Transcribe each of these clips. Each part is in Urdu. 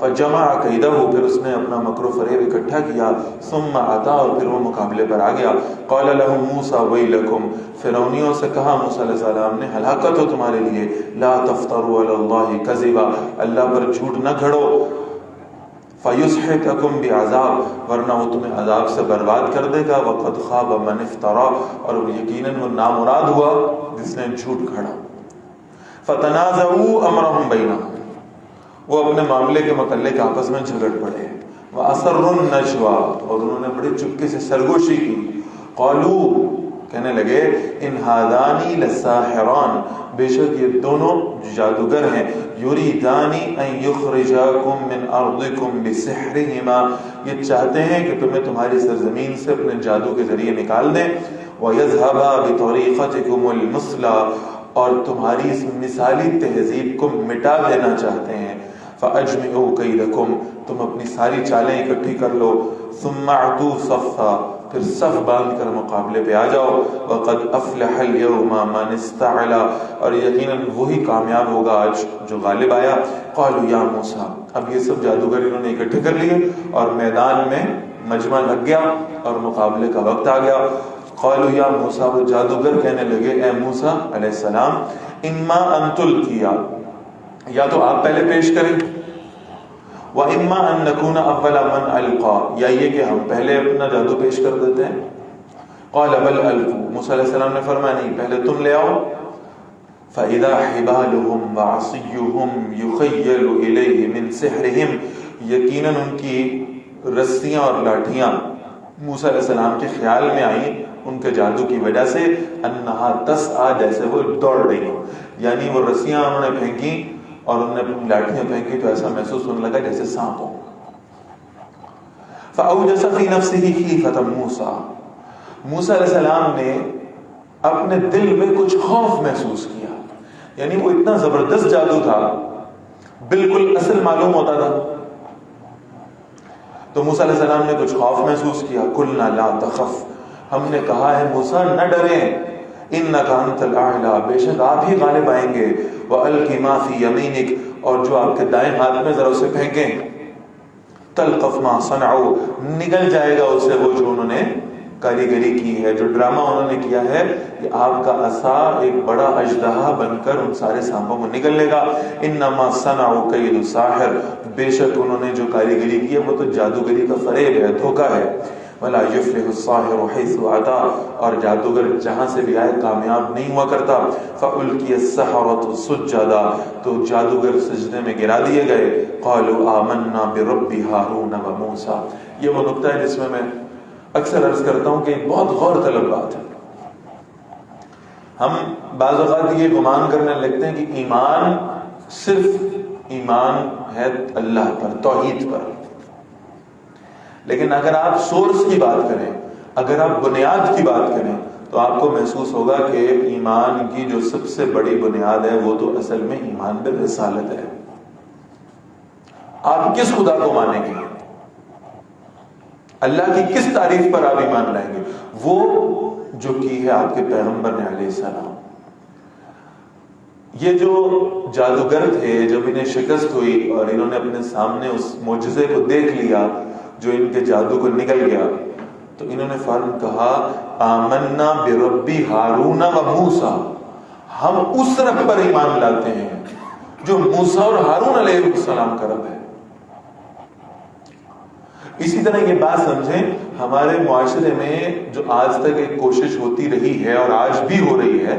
فجمع کیدہ، پھر اس نے اپنا مکر و فریب اکٹھا کیا، ثم عطا، اور پھر وہ مقابلے پر آ گیا۔ قال لهم موسیٰ ویلکم، فرعونیوں سے کہا موسیٰ علیہ السلام نے ہلاکت ہو تمہارے لیے، لا تفتروا علی اللہ کذبا، اللہ پر جھوٹ نہ گھڑو، فیسحتکم بعذاب، ورنہ وہ تمہیں عذاب سے برباد کر دے گا، وقد خاب من افترا، اور یقیناً وہ نامراد ہوا جس نے جھوٹ گھڑا۔ فتنازعوا امرهم بینہم، وہ اپنے معاملے کے متعلق آپس میں جھگڑ پڑے، وَأَسَرُّوا النَّجْوَى، اور انہوں نے بڑے چپکے سے سرگوشی کی، قالوا، کہنے لگے، ان هَذَانِ لَسَاحِرَانِ، بے شک یہ دونوں جادوگر ہیں، یریدان ان یخرجاکم من ارضکم بسحرہما، یہ چاہتے ہیں کہ تمہیں تمہاری سرزمین سے اپنے جادو کے ذریعے نکال دیں، وَيَذْهَبَا بِطَرِيقَتِكُمُ الْمُثْلَى، اور تمہاری اس مثالی تہذیب کو مٹا دینا چاہتے ہیں، فَأَجْمِعُوا كَيْدَكُمْ، تم اپنی ساری چالیں اکٹھی کر لو، ثُمَّ اعْتُوا صَفًّا، پھر صف باندھ کر مقابلے پہ آ جاؤ، وَقَدْ أَفْلَحَ الْيَوْمَ مَنِ اسْتَعْلَى، اور یقیناً وہی کامیاب ہوگا آج جو غالب آیا۔ قَالُوا يَا مُوسَىٰ، اب یہ سب جادوگر انہوں نے اکٹھے کر لیے اور میدان میں مجمع لگ گیا اور مقابلے کا وقت آ گیا۔ قَالُوا يَا مُوسَىٰ، وہ جادوگر کہنے لگے، اے موسیٰ علیہ السلام، إِمَّا أَن تُلْقِيَ، یا تو آپ پہلے پیش کریں، وَإِمَّا أَن نَّكُونَ أَوَّلَ مَنْ أَلْقَىٰ، یا یہ کہ ہم پہلے اپنا جادو پیش کر دیتے ہیں۔ قَالَ بَلْ أَلْقُوا، موسیٰ علیہ السلام نے فرمایا نہیں، پہلے تم لے آؤ۔ فَإِذَا حِبَالُهُمْ وَعَصِيُّهُمْ يُخَيَّلُ إِلَيْهِ مِنْ سِحْرِهِمْ، یقیناً ان کی رسیاں اور لاٹھیاں موسیٰ علیہ السلام کے خیال میں آئیں ان کے جادو کی وجہ سے، انہا تسعی، جیسے وہ دوڑ رہی ہو، یعنی وہ رسیاں انہوں نے پھینکی اور انہوں نے اپنی لاٹھیاں پھینکی تو ایسا محسوس ہونے لگا جیسے سانپ ہو۔ فَأَوْجَسَ فِي نَفْسِهِ خِیفَةَ مُوسَىٰ، موسیٰ علیہ السلام نے اپنے دل میں کچھ خوف محسوس کیا، یعنی وہ اتنا زبردست جادو تھا، بالکل اصل معلوم ہوتا تھا، تو موسیٰ علیہ السلام نے کچھ خوف محسوس کیا۔ قُلْنَا لَا تَخَفْ، ہم نے کہا ہے موسیٰ نہ ڈریں، إِنَّكَ أَنْتَ الْأَعْلَىٰ، بے شک آپ ہی غالب آئیں گے، وَأَلْقِ مَا فِي يَمِينِكَ، اور جو آپ کے دائیں ہاتھ میں ذرا اسے پھینکیں، تَلْقَفْ مَا صَنَعُوا، نگل جائے گا اسے وہ جو انہوں نے کاریگری کی ہے، جو ڈرامہ انہوں نے کیا ہے، کہ آپ کا عصا ایک بڑا اژدہا بن کر ان سارے سانپوں کو نگل لے گا۔ انما صنعوا کید ساحر، بے شک انہوں نے جو کاریگری کی ہے وہ تو جادوگری کا فریب ہے، دھوکہ ہے۔ ولا یفلح الساحر حیث اتی، اور جادوگر جہاں سے بھی آئے کامیاب نہیں ہوا کرتا۔ فالقی السحرۃ سجدا، تو جادوگر سجدے میں گرا دیے گئے۔ قالوا آمنا برب ہارون و موسیٰ، یہ وہ نقطہ ہے جس میں اکثر عرض کرتا ہوں کہ بہت غور طلب بات ہے۔ ہم بعض اوقات یہ گمان کرنے لگتے ہیں کہ ایمان صرف ایمان ہے اللہ پر، توحید پر، لیکن اگر آپ سورس کی بات کریں، اگر آپ بنیاد کی بات کریں، تو آپ کو محسوس ہوگا کہ ایمان کی جو سب سے بڑی بنیاد ہے وہ تو اصل میں ایمان بالرسالت ہے۔ آپ کس خدا کو مانیں گے، اللہ کی کس تعریف پر آپ ایمان لائیں گے، وہ جو کی ہے آپ کے پیغمبر نے علیہ السلام۔ یہ جو جادوگر تھے، جب انہیں شکست ہوئی اور انہوں نے اپنے سامنے اس معجزے کو دیکھ لیا جو ان کے جادو کو نکل گیا، تو انہوں نے فوراً کہا آمنا برب ہارون و موسیٰ، ہم اس رب پر ایمان لاتے ہیں جو موسیٰ اور ہارون علیہ السلام کا رب ہے۔ اسی طرح یہ بات سمجھیں، ہمارے معاشرے میں جو آج تک ایک کوشش ہوتی رہی ہے اور آج بھی ہو رہی ہے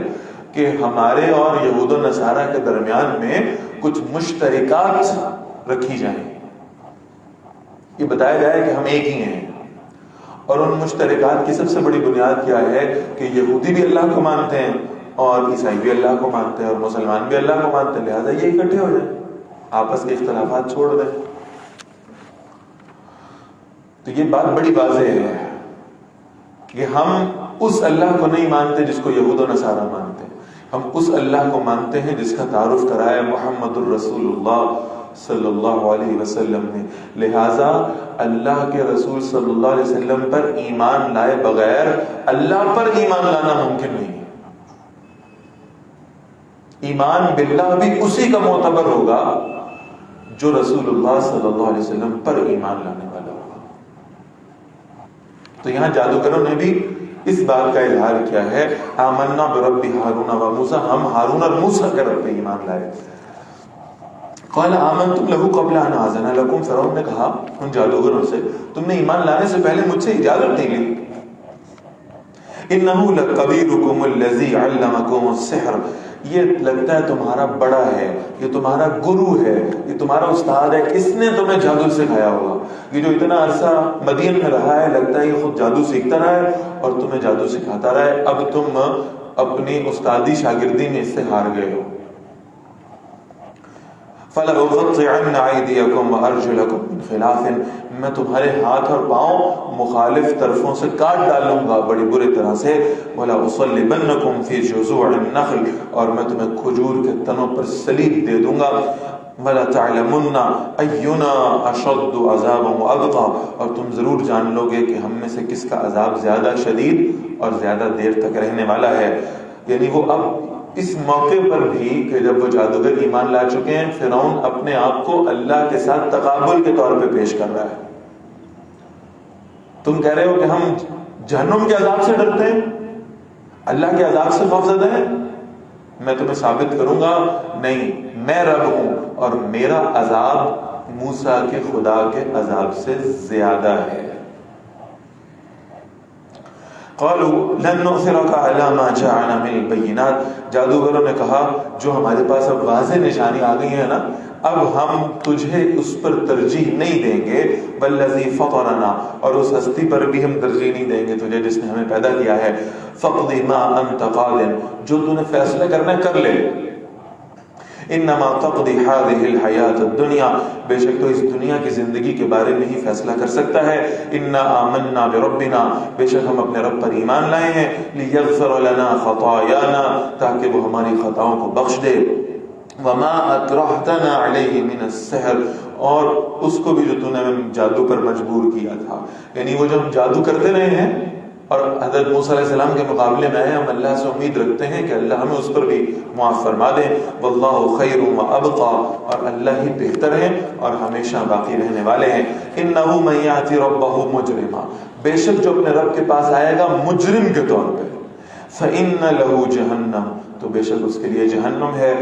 کہ ہمارے اور یہود و نصارہ کے درمیان میں کچھ مشترکات رکھی جائیں، یہ بتایا جائے کہ ہم ایک ہی ہیں، اور ان مشترکات کی سب سے بڑی بنیاد کیا ہے کہ یہودی بھی اللہ کو مانتے ہیں اور عیسائی بھی اللہ کو مانتے ہیں اور مسلمان بھی اللہ کو مانتے ہیں، لہٰذا یہ اکٹھے ہو جائیں، آپس کے اختلافات چھوڑ دیں۔ تو یہ بات بڑی واضح ہے کہ ہم اس اللہ کو نہیں مانتے جس کو یہود و نصارہ مانتے ہیں، ہم اس اللہ کو مانتے ہیں جس کا تعارف کرایا محمد الرسول اللہ صلی اللہ علیہ وسلم نے۔ لہٰذا اللہ کے رسول صلی اللہ علیہ وسلم پر ایمان لائے بغیر اللہ پر ایمان لانا ممکن نہیں ہے۔ ایمان باللہ بھی اسی کا معتبر ہوگا جو رسول اللہ صلی اللہ علیہ وسلم پر ایمان لانے والا ہوگا. تو یہاں جادوگروں نے بھی اس بات کا اظہار کیا ہے آمنا برب ہارون و موسیٰ, ہم ہارون اور موسیٰ کے رب پہ ایمان لائے. قال آمنتم لہ قبل ان آذن لکم, فرعون نے کہا ان جادوگروں سے تم نے ایمان لانے سے پہلے مجھ سے اجازت نہیں لی. انہ لکبیرکم الذی علمکم السحر, یہ لگتا ہے تمہارا بڑا ہے, یہ تمہارا گرو ہے, یہ تمہارا استاد ہے, کس نے تمہیں جادو سکھایا ہوگا. یہ جو اتنا عرصہ مدین میں رہا ہے لگتا ہے یہ خود جادو سیکھتا رہا ہے اور تمہیں جادو سکھاتا رہا ہے, اب تم اپنی استادی شاگردی میں اس سے ہار گئے ہو. فَلَأُقَطِّعَنَّ أَيْدِيَكُمْ وَأَرْجُلَكُمْ مِنْ خِلَافٍ, میں تمہارے ہاتھ اور پاؤں مخالف طرفوں سے کاٹ ڈالوں گا بڑی برے طرح سے. وَلَأُصَلِّبَنَّكُمْ فِي جُذُوعِ النَّخْلِ, اور میں تمہیں کھجور کے تنوں پر سلیب دے دوں گا. وَلَتَعْلَمُنَّ أَيُّنَا أَشَدُّ عَذَابًا وَأَبْقَىٰ, اور تم ضرور جان لو گے کہ ہم میں سے کس کا عذاب زیادہ شدید اور زیادہ دیر تک رہنے والا ہے. یعنی وہ اب اس موقع پر بھی کہ جب وہ جادوگر ایمان لا چکے ہیں, فرعون اپنے آپ کو اللہ کے ساتھ تقابل کے طور پہ پیش کر رہا ہے. تم کہہ رہے ہو کہ ہم جہنم کے عذاب سے ڈرتے ہیں, اللہ کے عذاب سے خوفزدہ ہیں, میں تمہیں ثابت کروں گا نہیں, میں رب ہوں اور میرا عذاب موسیٰ کے خدا کے عذاب سے زیادہ ہے. قالوا لن نؤثرك على ما جاءنا من البينات, جادوگروں نے کہا جو ہمارے پاس اب واضح نشانی آ گئی ہے نا, اب ہم تجھے اس پر ترجیح نہیں دیں گے. والذی فطرنا, اور اس ہستی پر بھی ہم ترجیح نہیں دیں گے تجھے جس نے ہمیں پیدا کیا ہے. فاقض ما انت قاض, جو تو نے فیصلہ کرنا کر لے. انما تقضی هذه الحیات الدنیا, بے شک تو اس دنیا کی زندگی کے بارے میں ہی فیصلہ کر سکتا ہے. انا آمنا بربنا, بے شک ہم اپنے رب پر ایمان لائے ہیں. لیغفر لنا خطایانا, تاکہ وہ ہماری خطاؤں کو بخش دے. وما اکرہتنا علیہ من السحر, اور اس کو بھی جو تو نے جادو پر مجبور کیا تھا. یعنی وہ جو ہم جادو کرتے رہے ہیں اور حضرت موسیٰ علیہ السلام کے مقابلے میں آئے, ہم اللہ سے امید رکھتے ہیں کہ اللہ ہمیں اس پر بھی معاف فرما دے. واللہ خیر و ابقا, اور اللہ ہی بہتر ہے اور ہمیشہ باقی رہنے والے ہیں. انہ من یأت ربہ مجرما, بے شک جو اپنے رب کے پاس آئے گا مجرم کے طور پہ. فإن له جہنم, تو بے شک اس کے لیے جہنم ہے.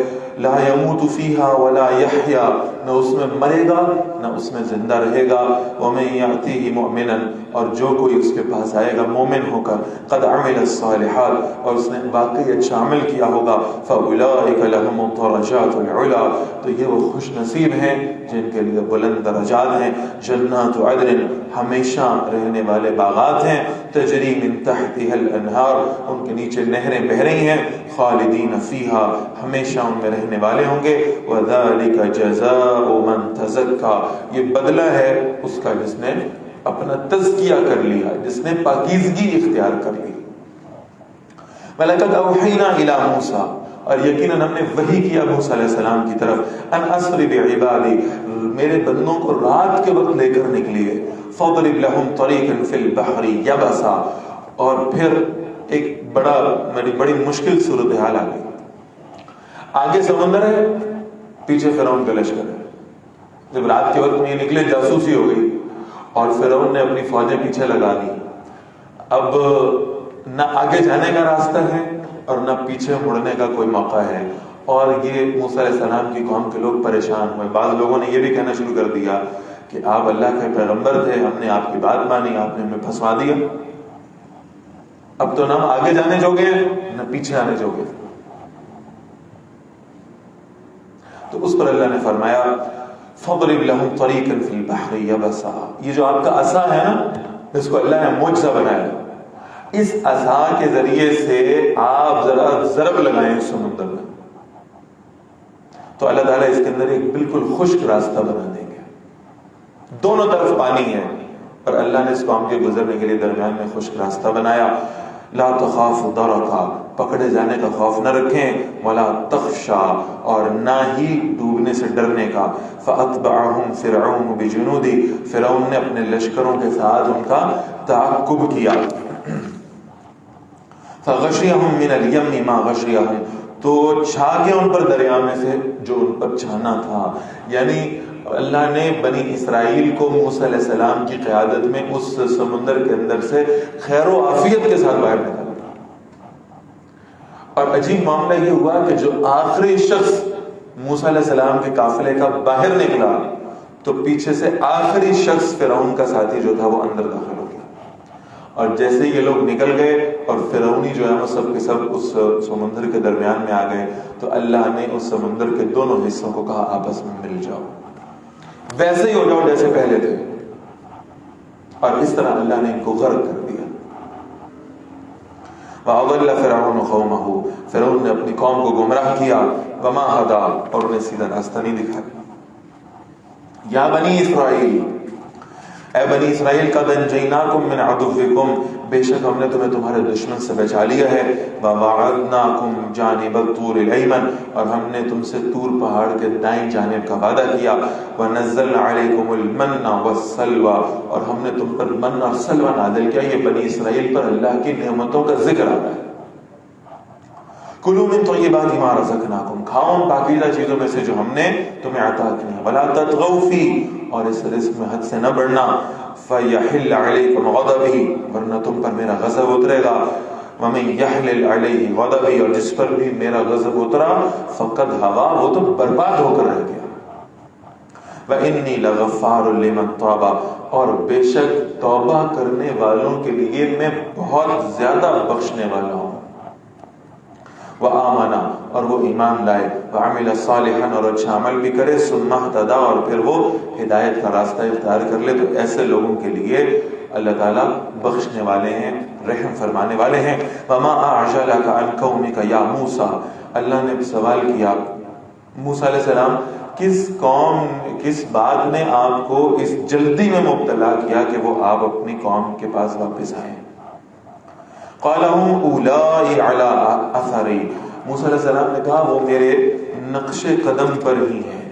لا يموت فيها ولا يحيا, نہ اس میں مرے گا نہ اس میں زندہ رہے گا. ومن يأتيه مؤمنا, اور جو کوئی اس کے پاس آئے گا مومن ہو کر, قد عمل الصالحات, اور اس نے واقعی اچھا عمل کیا ہوگا. فأولئك لهم الدرجات العلی, تو یہ وہ خوش نصیب ہیں جن کے لیے بلند درجات ہیں. جنات عدن, ہمیشہ رہنے والے باغات ہیں. تجری من تحتها الانہار, ان کے نیچے نہریں بہ رہی ہیں. خالدین فیہا, ہمیشہ ان میں رہنے والے ہوں گے. وذالک جزاء من تزکا, یہ بدلہ ہے اس کا جس نے اپنا تزکیہ کر لیا, جس نے پاکیزگی اختیار کر لی. وَلَقَدْ أَوْحَيْنَا إِلَى مُوسَىٰ, اور یقیناً ہم نے وحی کیا موسیٰ علیہ السلام کی طرف. ان اسر بعبادی, میرے بندوں کو رات کے وقت لے کر نکلیے. فَاضْرِبْ لَهُمْ طَرِيقًا فِي الْبَحْرِ يَبَسًا, اور پھر ایک بڑی مشکل صورتحال آ گئی. آگے سمندر ہے, پیچھے فرعون کا لشکر ہے. جب رات کے وقت میں یہ نکلے جاسوسی ہو گئی اور فرعون نے اپنی فوجیں پیچھے لگا دی. اب نہ آگے جانے کا راستہ ہے اور نہ پیچھے مڑنے کا کوئی موقع ہے. اور یہ موسیٰ علیہ السلام کی قوم کے لوگ پریشان ہوئے. بعض لوگوں نے یہ بھی کہنا شروع کر دیا کہ آپ اللہ کے پیغمبر تھے, ہم نے آپ کی بات مانی, آپ نے ہمیں پھنسوا دیا. اب تو نہ ہم آگے جانے جوگے ہیں نہ پیچھے آنے جوگے. تو اس پر اللہ نے فرمایا فَاضْرِبْ لَهُمْ طَرِيقًا فِي الْبَحْرِ يَبَسًا, یہ جو آپ کا عصا ہے نا, اس کو اللہ نے معجزہ بنایا. اس عصا کے ذریعے سے آپ ذرا ضرب لگائیں اس سمندر میں, تو اللہ تعالیٰ اس کے اندر ایک بالکل خشک راستہ بنا دیں گے. دونوں طرف پانی ہے اور اللہ نے اس قوم کے گزرنے کے لیے درمیان میں خشک راستہ بنایا. لا تخاف درکا, پکڑے جانے کا خوف نہ رکھیں. ولا تخشا, اور نہ ہی ڈوبنے سے ڈرنے کا. فاتبعهم فرعون بجنودی, فرعون نے اپنے لشکروں کے ساتھ ان کا تعقب کیا. فغشیہم من الیم ما غشیہم, تو چھا گیا ان پر دریا میں سے جو ان پر چھانا تھا. یعنی تو اللہ نے بنی اسرائیل کو موسیٰ علیہ السلام کی قیادت میں اس سمندر کے اندر سے خیر و عافیت کے ساتھ باہر نکالا. اور عجیب معاملہ یہ ہوا کہ جو آخری شخص موسیٰ علیہ السلام کے قافلے کا باہر نکلا تو پیچھے سے آخری شخص فرعون کا ساتھی جو تھا وہ اندر داخل ہو گیا. اور جیسے یہ لوگ نکل گئے اور فرعونی جو ہے وہ سب کے سب اس سمندر کے درمیان میں آ گئے تو اللہ نے اس سمندر کے دونوں حصوں کو کہا آپس میں مل جاؤ, ویسے ہی ہو جاؤ جیسے پہلے تھے. اور اس طرح اللہ نے ان کو غرق کر دیا. وَأَضَلَّ فِرْعَوْنُ قَوْمَهُ, فرعون نے اپنی قوم کو گمراہ کیا. وَمَا هَدَىٰ, اور انہیں سیدھا راستہ نہیں دکھایا. یا بنی اسرائیل, اے بنی اسرائیل, قَدْ أَنْجَيْنَاكُمْ مِنْ عَدُوِّكُمْ, بے شک ہم نے تمہارے دشمن سے بچا لیا ہے. وَوَعَدْنَاكُمْ جَانِبَ الطُّورِ الْأَيْمَنِ, اور ہم نے تم سے طور پہاڑ کے دائیں جانب کا وعدہ کیا. وَنَزَّلْنَا عَلَيْكُمُ الْمَنَّ وَالسَّلْوَىٰ, اور ہم نے تم پر من اور سلوہ نازل کیا. یہ بنی اسرائیل پر اللہ کی نعمتوں کا ذکر آ رہا ہے. کلوا من طیبات ما رزقناکم, کھاؤ ان پاکیزہ چیزوں میں سے جو ہم نے تمہیں عطا کی ہیں. ولا تطغوا فیہ, اور اس رزق میں حد سے نہ بڑھنا. فیحل علیکم غضبی, ورنہ تم پر میرا غضب اترے گا. ومن یحلل علیہ غضبی, اور جس پر بھی میرا غضب اترا فقد ہوا, وہ تو برباد ہو کر رہ گیا. وانی لغفار لمن تاب, اور بے شک توبہ کرنے والوں کے لیے میں بہت زیادہ بخشنے والا ہوں. وآمنا, اور وہ ایمان لائے. وعمل صالحا, اور اچھا عمل بھی کرے. ثم اهتدى, اور پھر وہ ہدایت کا راستہ اختیار کر لے. تو ایسے لوگوں کے لیے اللہ تعالیٰ بخشنے والے ہیں, رحم فرمانے والے ہیں. وما اعجلك عن قومك یا موسیٰ, اللہ نے سوال کیا موسیٰ علیہ السلام, کس بات نے آپ کو اس جلدی میں مبتلا کیا کہ وہ آپ اپنی قوم کے پاس واپس آئیں. قال هم اولائی علی اثری, موسیٰ علیہ السلام نے کہا وہ میرے نقش قدم پر ہی ہیں.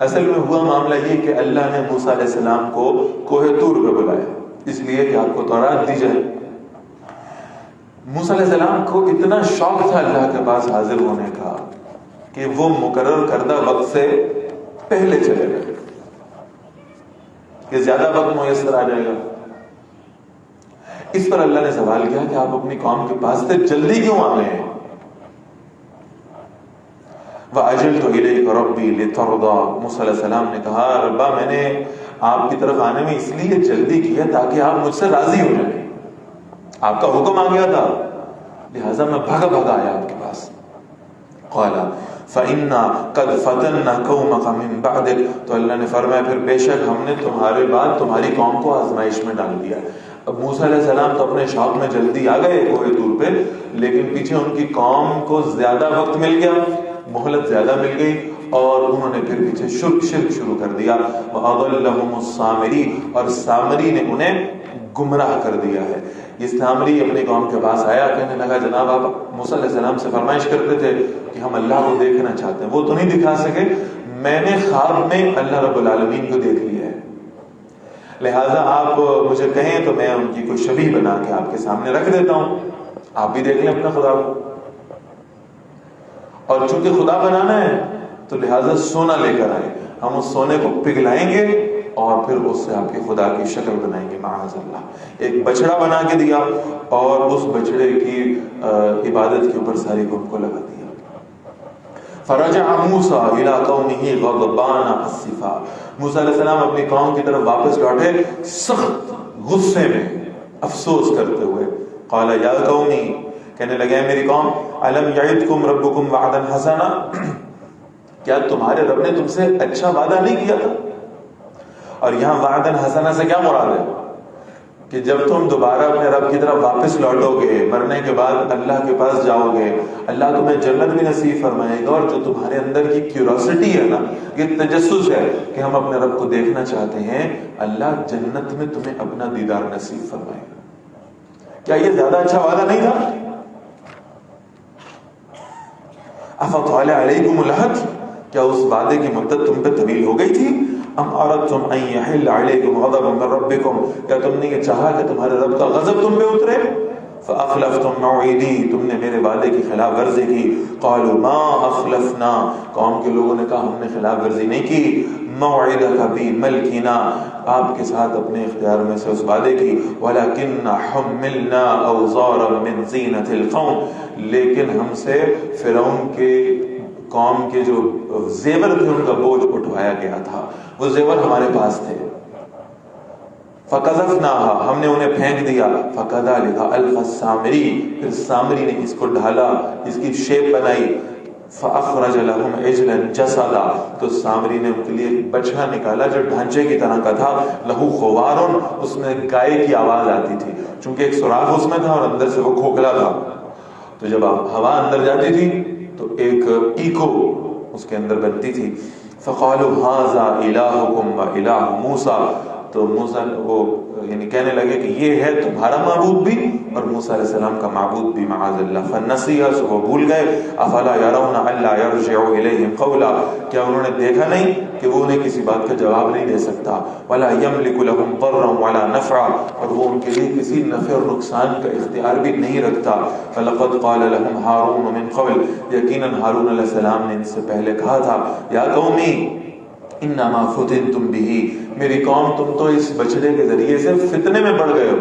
اصل میں ہوا معاملہ یہ کہ اللہ نے موسیٰ علیہ السلام کو کوہ طور پہ بلایا اس لیے کہ آپ کو تورات دی جائے. موسیٰ علیہ السلام کو اتنا شوق تھا اللہ کے پاس حاضر ہونے کا کہ وہ مقرر کردہ وقت سے پہلے چلے گئے کہ زیادہ وقت میسر آ جائے گا. اس پر اللہ نے سوال کیا کہ آپ اپنی قوم کے پاس سے جلدی کیوں آ گئے ہیں؟ وَأَجَلْتُ إِلَيْكَ رَبِّي لِتَرْضَىٰ, موسیٰ علیہ السلام نے کہا ربا میں نے آپ کی طرف آنے میں اس لیے جلدی کیا تاکہ آپ مجھ سے راضی ہو جائیں. آپ کا حکم آ گیا تھا لہذا میں بھاگا آیا آپ کے پاس. قَالَ فَإِنَّا قَدْ فَتَنَّا قَوْمَكَ مِن بَعْدِكَ, تو اللہ نے فرمایا پھر بے شک ہم نے تمہارے بعد تمہاری قوم کو آزمائش میں ڈال دیا. اب موسیٰ علیہ السلام تو اپنے شوق میں جلدی آ گئے کوہ طور پہ, لیکن پیچھے ان کی قوم کو زیادہ وقت مل گیا, مہلت زیادہ مل گئی, اور انہوں نے پھر پیچھے شرک شروع کر دیا. وَأَضَلَّهُمُ السَّامِرِي, اور سامری نے انہیں گمراہ کر دیا ہے. یہ سامری اپنی قوم کے پاس آیا, کہنے لگا جناب آپ موسیٰ علیہ السلام سے فرمائش کرتے تھے کہ ہم اللہ کو دیکھنا چاہتے ہیں, وہ تو نہیں دکھا سکے, میں نے خواب میں اللہ رب العالمین کو دیکھ لیا ہے, لہٰذا آپ مجھے کہیں تو میں ان کی کوئی شبیہ بنا کے آپ کے سامنے رکھ دیتا ہوں, آپ بھی دیکھ لیں اپنا خدا کو. اور چونکہ خدا بنانا ہے تو لہٰذا سونا لے کر آئے, ہم اس سونے کو پگھلائیں گے اور پھر اس سے آپ کے خدا کی شکل بنائیں گے. معاذ اللہ, ایک بچڑا بنا کے دیا اور اس بچڑے کی عبادت کے اوپر ساری قوم کو لگا دیا. فرجع موسیٰ الی قومہ غضبان اسفا, موسیٰ علیہ السلام اپنی قوم کی طرف واپس لوٹے سخت غصے میں, افسوس کرتے ہوئے. قال یا قومی, کہنے لگے میری قوم, الم یعدکم ربکم وعدا حسنا, کیا تمہارے رب نے تم سے اچھا وعدہ نہیں کیا تھا؟ اور یہاں وعدا حسنا سے کیا مراد ہے کہ جب تم دوبارہ اپنے رب کی طرف واپس لوٹو گے, مرنے کے بعد اللہ کے پاس جاؤ گے, اللہ تمہیں جنت بھی نصیب فرمائے گا, اور جو تمہارے اندر کی کیوریوسٹی ہے نا, یہ تجسس ہے کہ ہم اپنے رب کو دیکھنا چاہتے ہیں, اللہ جنت میں تمہیں اپنا دیدار نصیب فرمائے گا. کیا یہ زیادہ اچھا وعدہ نہیں تھا؟ افطال علیکم العہد, کیا اس وعدے کی مدت تم پہ طویل ہو گئی تھی؟ ام اردتم ان یحل علیکم غضب من ربکم, کیا تم نے یہ چاہا کہ تمہارے رب کا غضب تم پہ اترے؟ فاخلفتم موعدی, تم نے میرے وعدے کی خلاف ورزی کی. قالوا ما اخلفنا, قوم کے لوگوں نے کہا ہم نے خلاف ورزی نہیں کی. موعدک بی ملکنا، آپ کے ساتھ اپنے اختیار میں سے اس وعدے کی، ولکن حملنا اوزارا من زینت القوم، لیکن ہم سے فرعون کے قوم کے جو زیور تھے ان کا بوجھ اٹھوایا گیا تھا، وہ زیور ہمارے پاس تھے۔ فَقَذَفْنَاهَا، ہم نے انہیں پھینک دیا، فَكَذَلِكَ أَلْقَى السَّامِرِي، پھر سامری نے اس کو ڈھالا، اس کی شیپ بنائی، فَأَخْرَجَ لَهُمْ عِجْلًا جَسَدًا، تو سامری نے ان کے لیے ایک بچھڑا نکالا جو ڈھانچے کی طرح کا تھا، لَهُ خُوَارٌ، اس میں گائے کی آواز آتی تھی، چونکہ ایک سوراخ اس میں تھا اور اندر سے وہ کھوکھلا تھا، تو جب ہوا اندر جاتی تھی تو ایک ایکو اس کے اندر بنتی تھی۔ فَقَالُوا هَذَا إِلَٰهُكُمْ وَإِلَٰهُ مُوسَىٰ، تو موسیٰ وہ یعنی کہنے لگے کہ یہ ہے تمہارا معبود بھی اور موسیٰ علیہ السلام کا معبود بھی، معاذ اللہ۔ فَنَسِيَ، سو وہ بھول گئے۔ أَفَلَا يَرَوْنَ أَلَّا يَرْجِعُ إِلَيْهِمْ قَوْلًا، کیا انہوں نے دیکھا نہیں کہ وہ انہیں کسی بات کا جواب نہیں دے سکتا، وَلَا يَمْلِكُ لَهُمْ ضَرًّا وَلَا نَفْعًا، اور وہ ان کے لیے کسی نفع اور نقصان کا اختیار بھی نہیں رکھتا۔ فَلَقَدْ قَالَ لَهُمْ هَارُونُ مِنْ قَبْلُ، یقیناً ہارون علیہ السلام نے ان سے پہلے کہا تھا، یا قومی انما فتنتم به، میری قوم تم تو اس بچڑے کے ذریعے سے فتنے میں پڑ گئے ہو،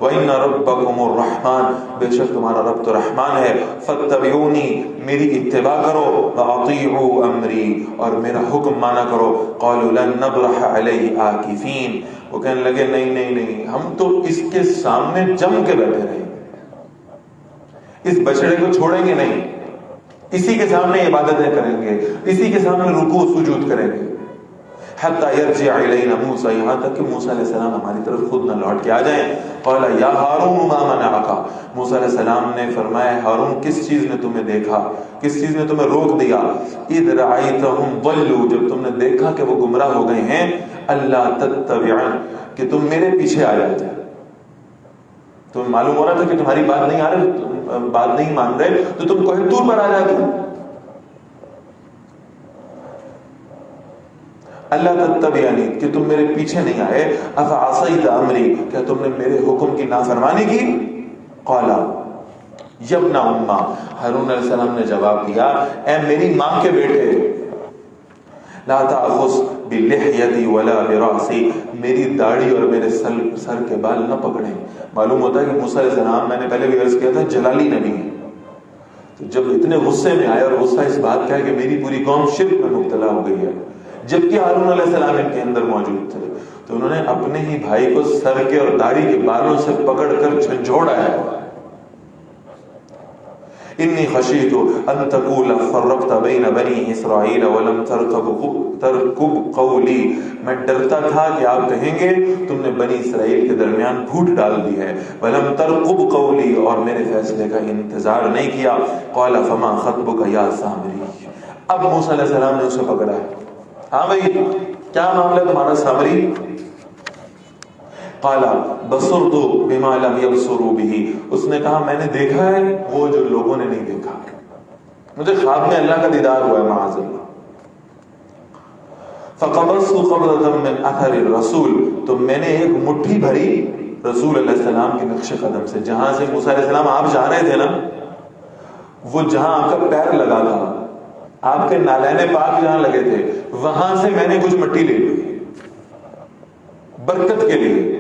وَإِنَّ رَبَّكُمُ الرَّحْمَنُ، بے شک تمہارا رب تو رحمان ہے، فَاتَّبِعُونِي، میری اتباع کرو، وَأَطِيعُوا أَمْرِي، اور میرا حکم مانا کرو۔ قَالُوا لَن نَّبْرَحَ عَلَيْهِ عَاكِفِينَ، وہ کہنے لگے نہیں نہیں نہیں، ہم تو اس کے سامنے جم کے بیٹھے رہیں گے، اس بچڑے کو چھوڑیں گے نہیں، اسی کے سامنے عبادتیں کریں گے، اسی کے سامنے رکوع و سجود کریں گے، حتی یرجع الینا موسیٰ، یہاں تک کہ موسیٰ علیہ السلام ہماری طرف خود نہ لوٹ کے آ جائیں۔ قال یا ہارون ما منعک، موسیٰ علیہ السلام نے فرمایا ہارون کس چیز نے تمہیں دیکھا، کس چیز نے تمہیں روک دیا، اذ رأیتہم ضلوا، جب تم نے دیکھا کہ وہ گمراہ ہو گئے ہیں، اللہ تتبعن، کہ تم میرے پیچھے آ جاتے، تمہیں معلوم ہو رہا تھا کہ تمہاری بات نہیں آ رہی، بات نہیں مان رہے، تو تم کوہ طور پر آ جاتے، اللہ تتبعنی، کہ تم میرے پیچھے نہیں آئے، افعصیت امری، کیا تم نے میرے حکم کی نافرمانی کی؟ قال یا ابن امہ، ہارون علیہ السلام نے جواب دیا، اے میری ماں کے بیٹے، لا تأخذ بلحیتی ولا برأسی، میری داڑھی اور میرے سر کے بال نہ پکڑیں۔ معلوم ہوتا ہے کہ موسیٰ علیہ السلام، میں نے پہلے بھی عرض کیا تھا، جلالی نبی ہے، تو جب اتنے غصے میں آئے، اور غصہ اس بات کا ہے کہ میری پوری قوم شرک میں مبتلا ہو گئی ہے، جبکہ ہارون علیہ السلام ان کے اندر موجود تھے، تو انہوں نے اپنے ہی بھائی کو سر کے اور داڑھی کے بالوں سے پکڑ کر جھنجھوڑا ہے۔ انی خشیت ان تقول فرقت بین بنی اسرائیل ولم ترقب قولی، میں ڈرتا تھا کہ آپ کہیں گے تم نے بنی اسرائیل کے درمیان پھوٹ ڈال دی ہے، ولم ترقب قولی، اور میرے فیصلے کا انتظار نہیں کیا۔ قال فما خطبک یا سامری، اب موسیٰ علیہ السلام نے اسے پکڑا ہے، ہاں بھائی کیا معاملہ تمہارا سامری؟ قال بصرت بما لم يبصروا به، اس نے کہا میں نے دیکھا ہے وہ جو لوگوں نے نہیں دیکھا، مجھے خواب میں اللہ کا دیدار ہوا ہے، معاذ اللہ۔ فقبضت قبضة من اثر الرسول، تو میں نے ایک مٹھی بھری رسول علیہ السلام کے نقش قدم سے، جہاں سے موسیٰ علیہ السلام آپ جا رہے تھے نا، وہ جہاں آپ کا پیر لگا تھا، آپ کے نالین پاک جہاں لگے تھے، وہاں سے میں نے کچھ مٹی لے لی برکت کے لیے۔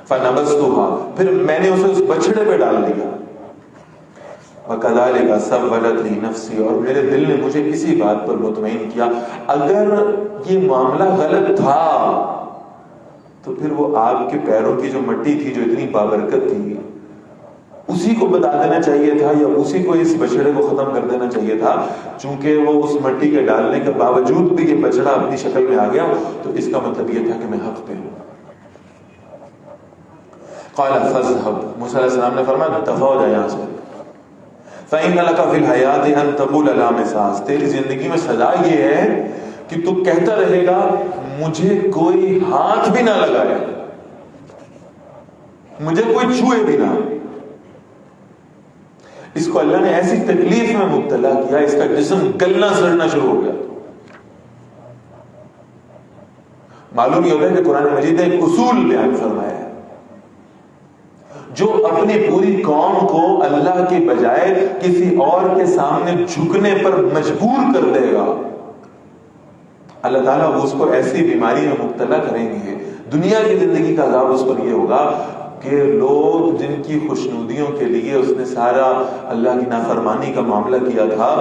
فنبذتها، پھر میں نے اسے اس بچڑے پہ ڈال دیا۔ وَكَذَلِكَ سَوَّلَتْ لِي نَفْسِي، اور میرے دل نے مجھے اسی بات پر مطمئن کیا، اگر یہ معاملہ غلط تھا تو پھر وہ آپ کے پیروں کی جو مٹی تھی جو اتنی بابرکت تھی، اسی کو بتا دینا چاہیے تھا، یا اسی کو اس بچڑے کو ختم کر دینا چاہیے تھا، چونکہ وہ اس مٹی کے ڈالنے کے باوجود بھی یہ بچڑا اپنی شکل میں آ گیا، تو اس کا مطلب یہ تھا کہ میں حق پہ ہوں۔ قال فاذهب، موسیٰ علیہ السلام نے فرمایا دفع ہو جائے یہاں سے، فإن لك في الحياة أن تقول لا مساس، تیری زندگی میں سزا یہ ہے کہ تو کہتا رہے گا مجھے کوئی ہاتھ بھی نہ لگائے، مجھے کوئی چھوئے بھی نہ۔ اس کو اللہ نے ایسی تکلیف میں مبتلا کیا، اس کا جسم گلنا سڑنا شروع ہو گیا۔ معلوم یہ ہوتا ہے کہ قرآن مجید نے ایک اصول بیان فرمایا ہے، جو اپنی پوری قوم کو اللہ کے بجائے کسی اور کے سامنے جھکنے پر مجبور کر دے گا، اللہ تعالیٰ اس کو ایسی بیماری میں مبتلا کریں گے، دنیا کی زندگی کا عذاب اس پر یہ ہوگا کہ لوگ جن کی خوشنودیوں کے لیے اس نے سارا اللہ کی نافرمانی کا معاملہ کیا تھا،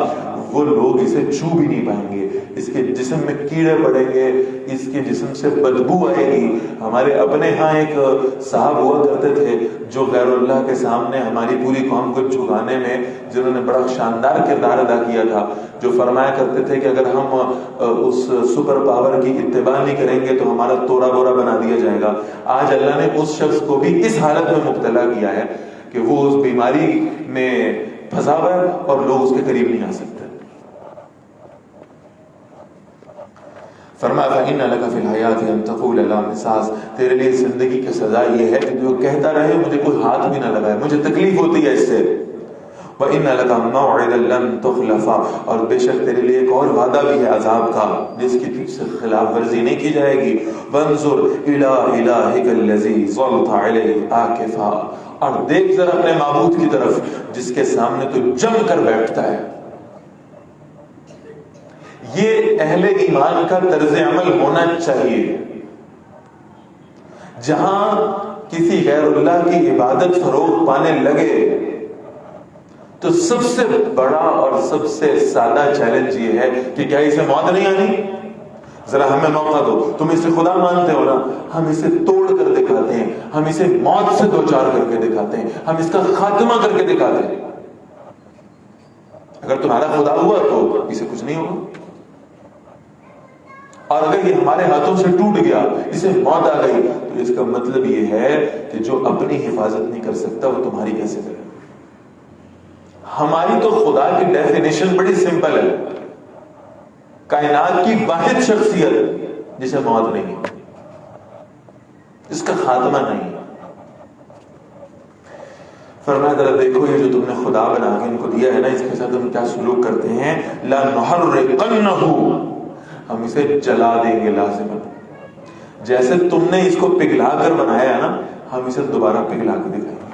وہ لوگ اسے چھو بھی نہیں پائیں گے، اس کے جسم میں کیڑے پڑیں گے، اس کے جسم سے بدبو آئے گی۔ ہمارے اپنے ہاں ایک صاحب ہوا کرتے تھے جو غیر اللہ کے سامنے ہماری پوری قوم کو جھکانے میں جنہوں نے بڑا شاندار کردار ادا کیا تھا، جو فرمایا کرتے تھے کہ اگر ہم اس سپر پاور کی اتباع نہیں کریں گے تو ہمارا توڑا بورا بنا دیا جائے گا۔ آج اللہ نے اس شخص کو بھی اس حالت میں مبتلا کیا ہے کہ وہ اس بیماری میں پھنسا ہوا ہے اور لوگ اس کے قریب نہیں آ سکتے۔ فرمایا فَإِنَّ لَكَ فِي الْحَيَاةِ أَن تَقُولَ لَا مِسَاسَ، تیرے لیے زندگی کی سزا یہ ہے کہ جو کہتا رہے مجھے کوئی ہاتھ بھی نہ لگائے، مجھے تکلیف ہوتی ہے اس سے۔ وَإِنَّ لَكَ مَوْعِدًا لَن تُخْلَفَ، اور بے شک تیرے لیے ایک اور وعدہ بھی ہے عذاب کا جس کی تجھ سے خلاف ورزی نہیں کی جائے گی۔ وَانظُرْ إِلَىٰ إِلَٰهِكَ الَّذِي ظَلْتَ عَلَيْهِ عَاكِفًا، اور دیکھ ذرا اپنے معبود کی طرف جس کے سامنے تو جم کر بیٹھتا ہے۔ یہ اہل ایمان کا طرز عمل ہونا چاہیے۔ جہاں کسی غیر اللہ کی عبادت فروغ پانے لگے تو سب سے بڑا اور سب سے سادہ چیلنج یہ ہے کہ کیا اسے موت نہیں آنی؟ ذرا ہمیں موقع دو، تم اسے خدا مانتے ہو نا، ہم اسے توڑ کر دکھاتے ہیں، ہم اسے موت سے دوچار کر کے دکھاتے ہیں، ہم اس کا خاتمہ کر کے دکھاتے ہیں۔ اگر تمہارا خدا ہوا تو اسے کچھ نہیں ہوگا، اور اگر یہ ہمارے ہاتھوں سے ٹوٹ گیا، اسے موت آ گئی، تو اس کا مطلب یہ ہے کہ جو اپنی حفاظت نہیں کر سکتا وہ تمہاری کیسے کرے؟ ہماری تو خدا کی ڈیفینیشن بڑی سمپل ہے، کائنات کی واحد شخصیت جسے موت نہیں، اس کا خاتمہ نہیں۔ فرمایا ذرا دیکھو یہ جو تم نے خدا بنا کے ان کو دیا ہے نا، اس کے ساتھ تم کیا سلوک کرتے ہیں۔ لَنُحَرِّقَنَّهُ، ہم اسے جلا دیں گے لازماً، جیسے تم نے اس کو پگھلا کر بنایا ہے نا، ہم اسے دوبارہ پگھلا کے دکھائیں گے۔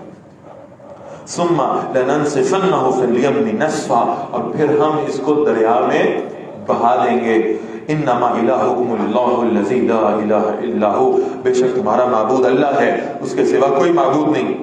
ثم لننسفنه في اليم نسفا، اور پھر ہم اس کو دریا میں بہا دیں گے۔ انما الہکم اللہ الذی لا الہ الا ہو، بے شک تمہارا معبود اللہ ہے، اس کے سوا کوئی معبود نہیں۔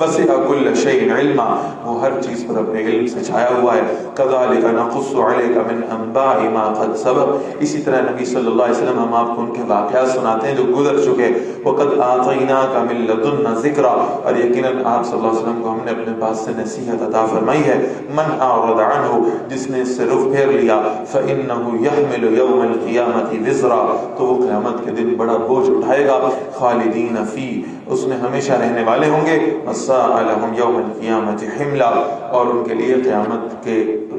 وسع کل شیء علما، وہ ہر چیز پر اپنے علم سے چھایا ہوا ہے۔ کذالک نقص علیک من انباء ما قد سبق، اسی طرح نبی صلی اللہ علیہ وسلم ہم آپ کو ان کے واقعات سناتے ہیں جو گزر چکے۔ وقد آتیناک من لدنا ذکرا، اور یقیناً آپ صلی اللہ علیہ وسلم کو ہم نے اپنے پاس سے نصیحت عطا فرمائی ہے۔ من اعرض عنہ، جس نے اس سے رخ پھیر لیا، فانہ یحمل یوم القیامۃ وزرا، تو وہ قیامت کے دن بڑا بوجھ اٹھائے گا۔ خالدین فی، اس میں ہمیشہ رہنے والے ہوں گے۔ وساء لهم یوم القیامۃ حملا، اور ان کے لیے قیامت کے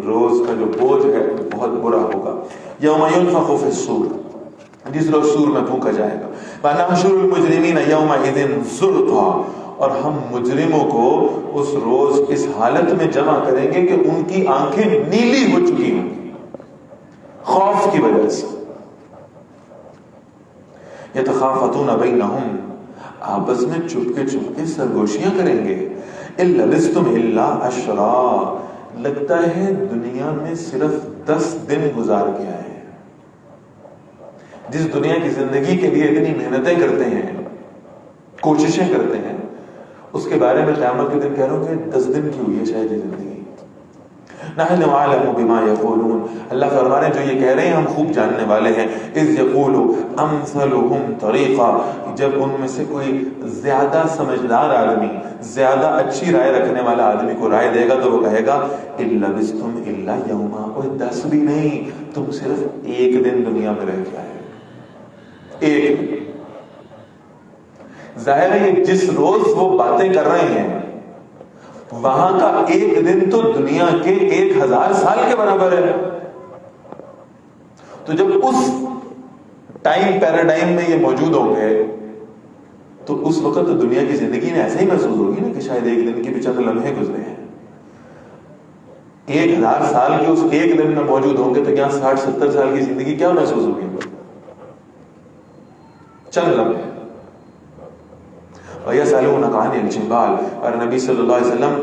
روز کا جو بوجھ ہے بہت برا ہوگا۔ یوم ینفخ فی الصور، جس روز سور میں پھونکا جائے گا۔ ونحشر المجرمین یومئذ زرقا، اور ہم مجرموں کو اس روز اس حالت میں جمع کریں گے کہ ان کی آنکھیں نیلی ہو چکی ہوں خوف کی وجہ سے۔ یتخافتون بینہم، آپس میں چپ کے سرگوشیاں کریں گے۔ اِلَّا لَبِثْتُمْ إِلَّا عَشْرًا، لگتا ہے دنیا میں صرف 10 دن گزار کے آئے ہیں۔ جس دنیا کی زندگی کے لیے اتنی محنتیں کرتے ہیں، کوششیں کرتے ہیں، اس کے بارے میں قیامت کے دن کہہ رہا ہوں کہ 10 دن کی ہوئی ہے شاید یہ زندگی۔ نحن اعلم بما یقولون، اللہ فرما رہے ہیں جو یہ کہہ رہے ہیں ہم خوب جاننے والے ہیں۔ اذ یقول امثلهم طریقا، جب ان میں سے کوئی زیادہ سمجھدار آدمی، زیادہ اچھی رائے رکھنے والا آدمی کو رائے دے گا تو وہ کہے گا ان لبثتم الا یوما، اور 10 بھی نہیں، تم صرف 1 دن دنیا میں رہ کے آئے، 1 دن۔ ظاہر ہے یہ جس روز وہ باتیں کر رہے ہیں وہاں کا 1 دن تو دنیا کے 1000 سال کے برابر ہے۔ تو جب اس ٹائم پیراڈائم میں یہ موجود ہوں گے تو اس وقت تو دنیا کی زندگی میں ایسے ہی محسوس ہوگی نا کہ شاید 1 دن کے بھی چند لمحے گزرے ہیں۔ 1000 سال کے اس 1 دن میں موجود ہوں گے تو کیا 60-70 سال کی زندگی کیا محسوس ہوگی؟ چند لمحے۔ وَيَسْأَلُونَكَ عَنِ الْجِبَالِ، اور نبی صلی اللہ علیہ وسلم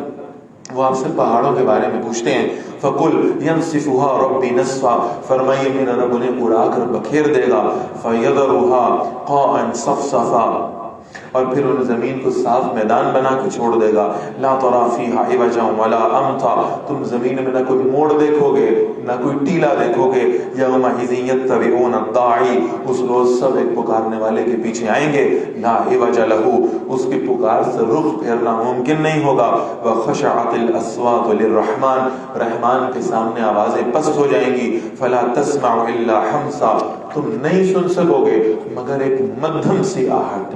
وہ آپ سے پہاڑوں کے بارے میں پوچھتے ہیں۔ فقل ينسفها ربي نسفا، فرمائیے میرا رب انہیں اڑا کر بکھیر دے گا، فيذرها قاعا صفصفا، اور پھر انہیں زمین کو صاف میدان بنا کے چھوڑ دے گا، لا ترى فيها عوجا ولا امتا، تم زمین میں نہ کوئی موڑ دیکھو گے نہ کوئی ٹیلا دیکھو گے، یومئذ يتبعون الداعی، اس روز سب ایک پکارنے والے کے پیچھے آئیں گے، لا عوج له، اس کی پکار سے رخ پھیرنا ممکن نہیں ہوگا، وخشعت الاصوات للرحمن، رحمان کے سامنے آوازیں پست ہو جائیں گی، فلا تسمع الا حمسا، تم نہیں سن سکو گے مگر ایک مدھم سی آہٹ،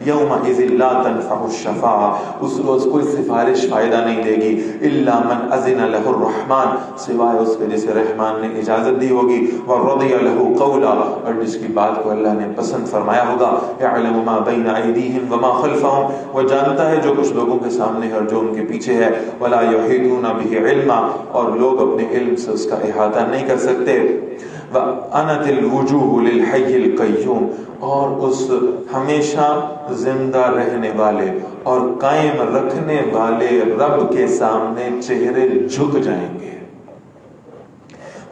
یومئذ لا تنفع الشفاعہ، اس روز کوئی سفارش فائدہ نہیں دے گی، الا من اذن له الرحمن، سوائے اس کے جسے رحمان نے اجازت دی ہوگی، ورضی له قولا، اور جس کی بات کو اللہ نے پسند فرمایا ہوگا، یعلم ما بین ایدیہم وما خلفہم، وہ جانتا ہے جو کچھ لوگوں کے سامنے ہے اور جو ان کے پیچھے ہے، ولا یحیطون به علما، اور لوگ اپنے علم سے اس کا احاطہ نہیں کر سکتے، وَأَنَتِ الْوُجُوهُ لِلْحَيِّ الْقَيُّومِ، اور اس ہمیشہ زندہ رہنے والے اور قائم رکھنے والے رب کے سامنے چہرے جھک جائیں گے،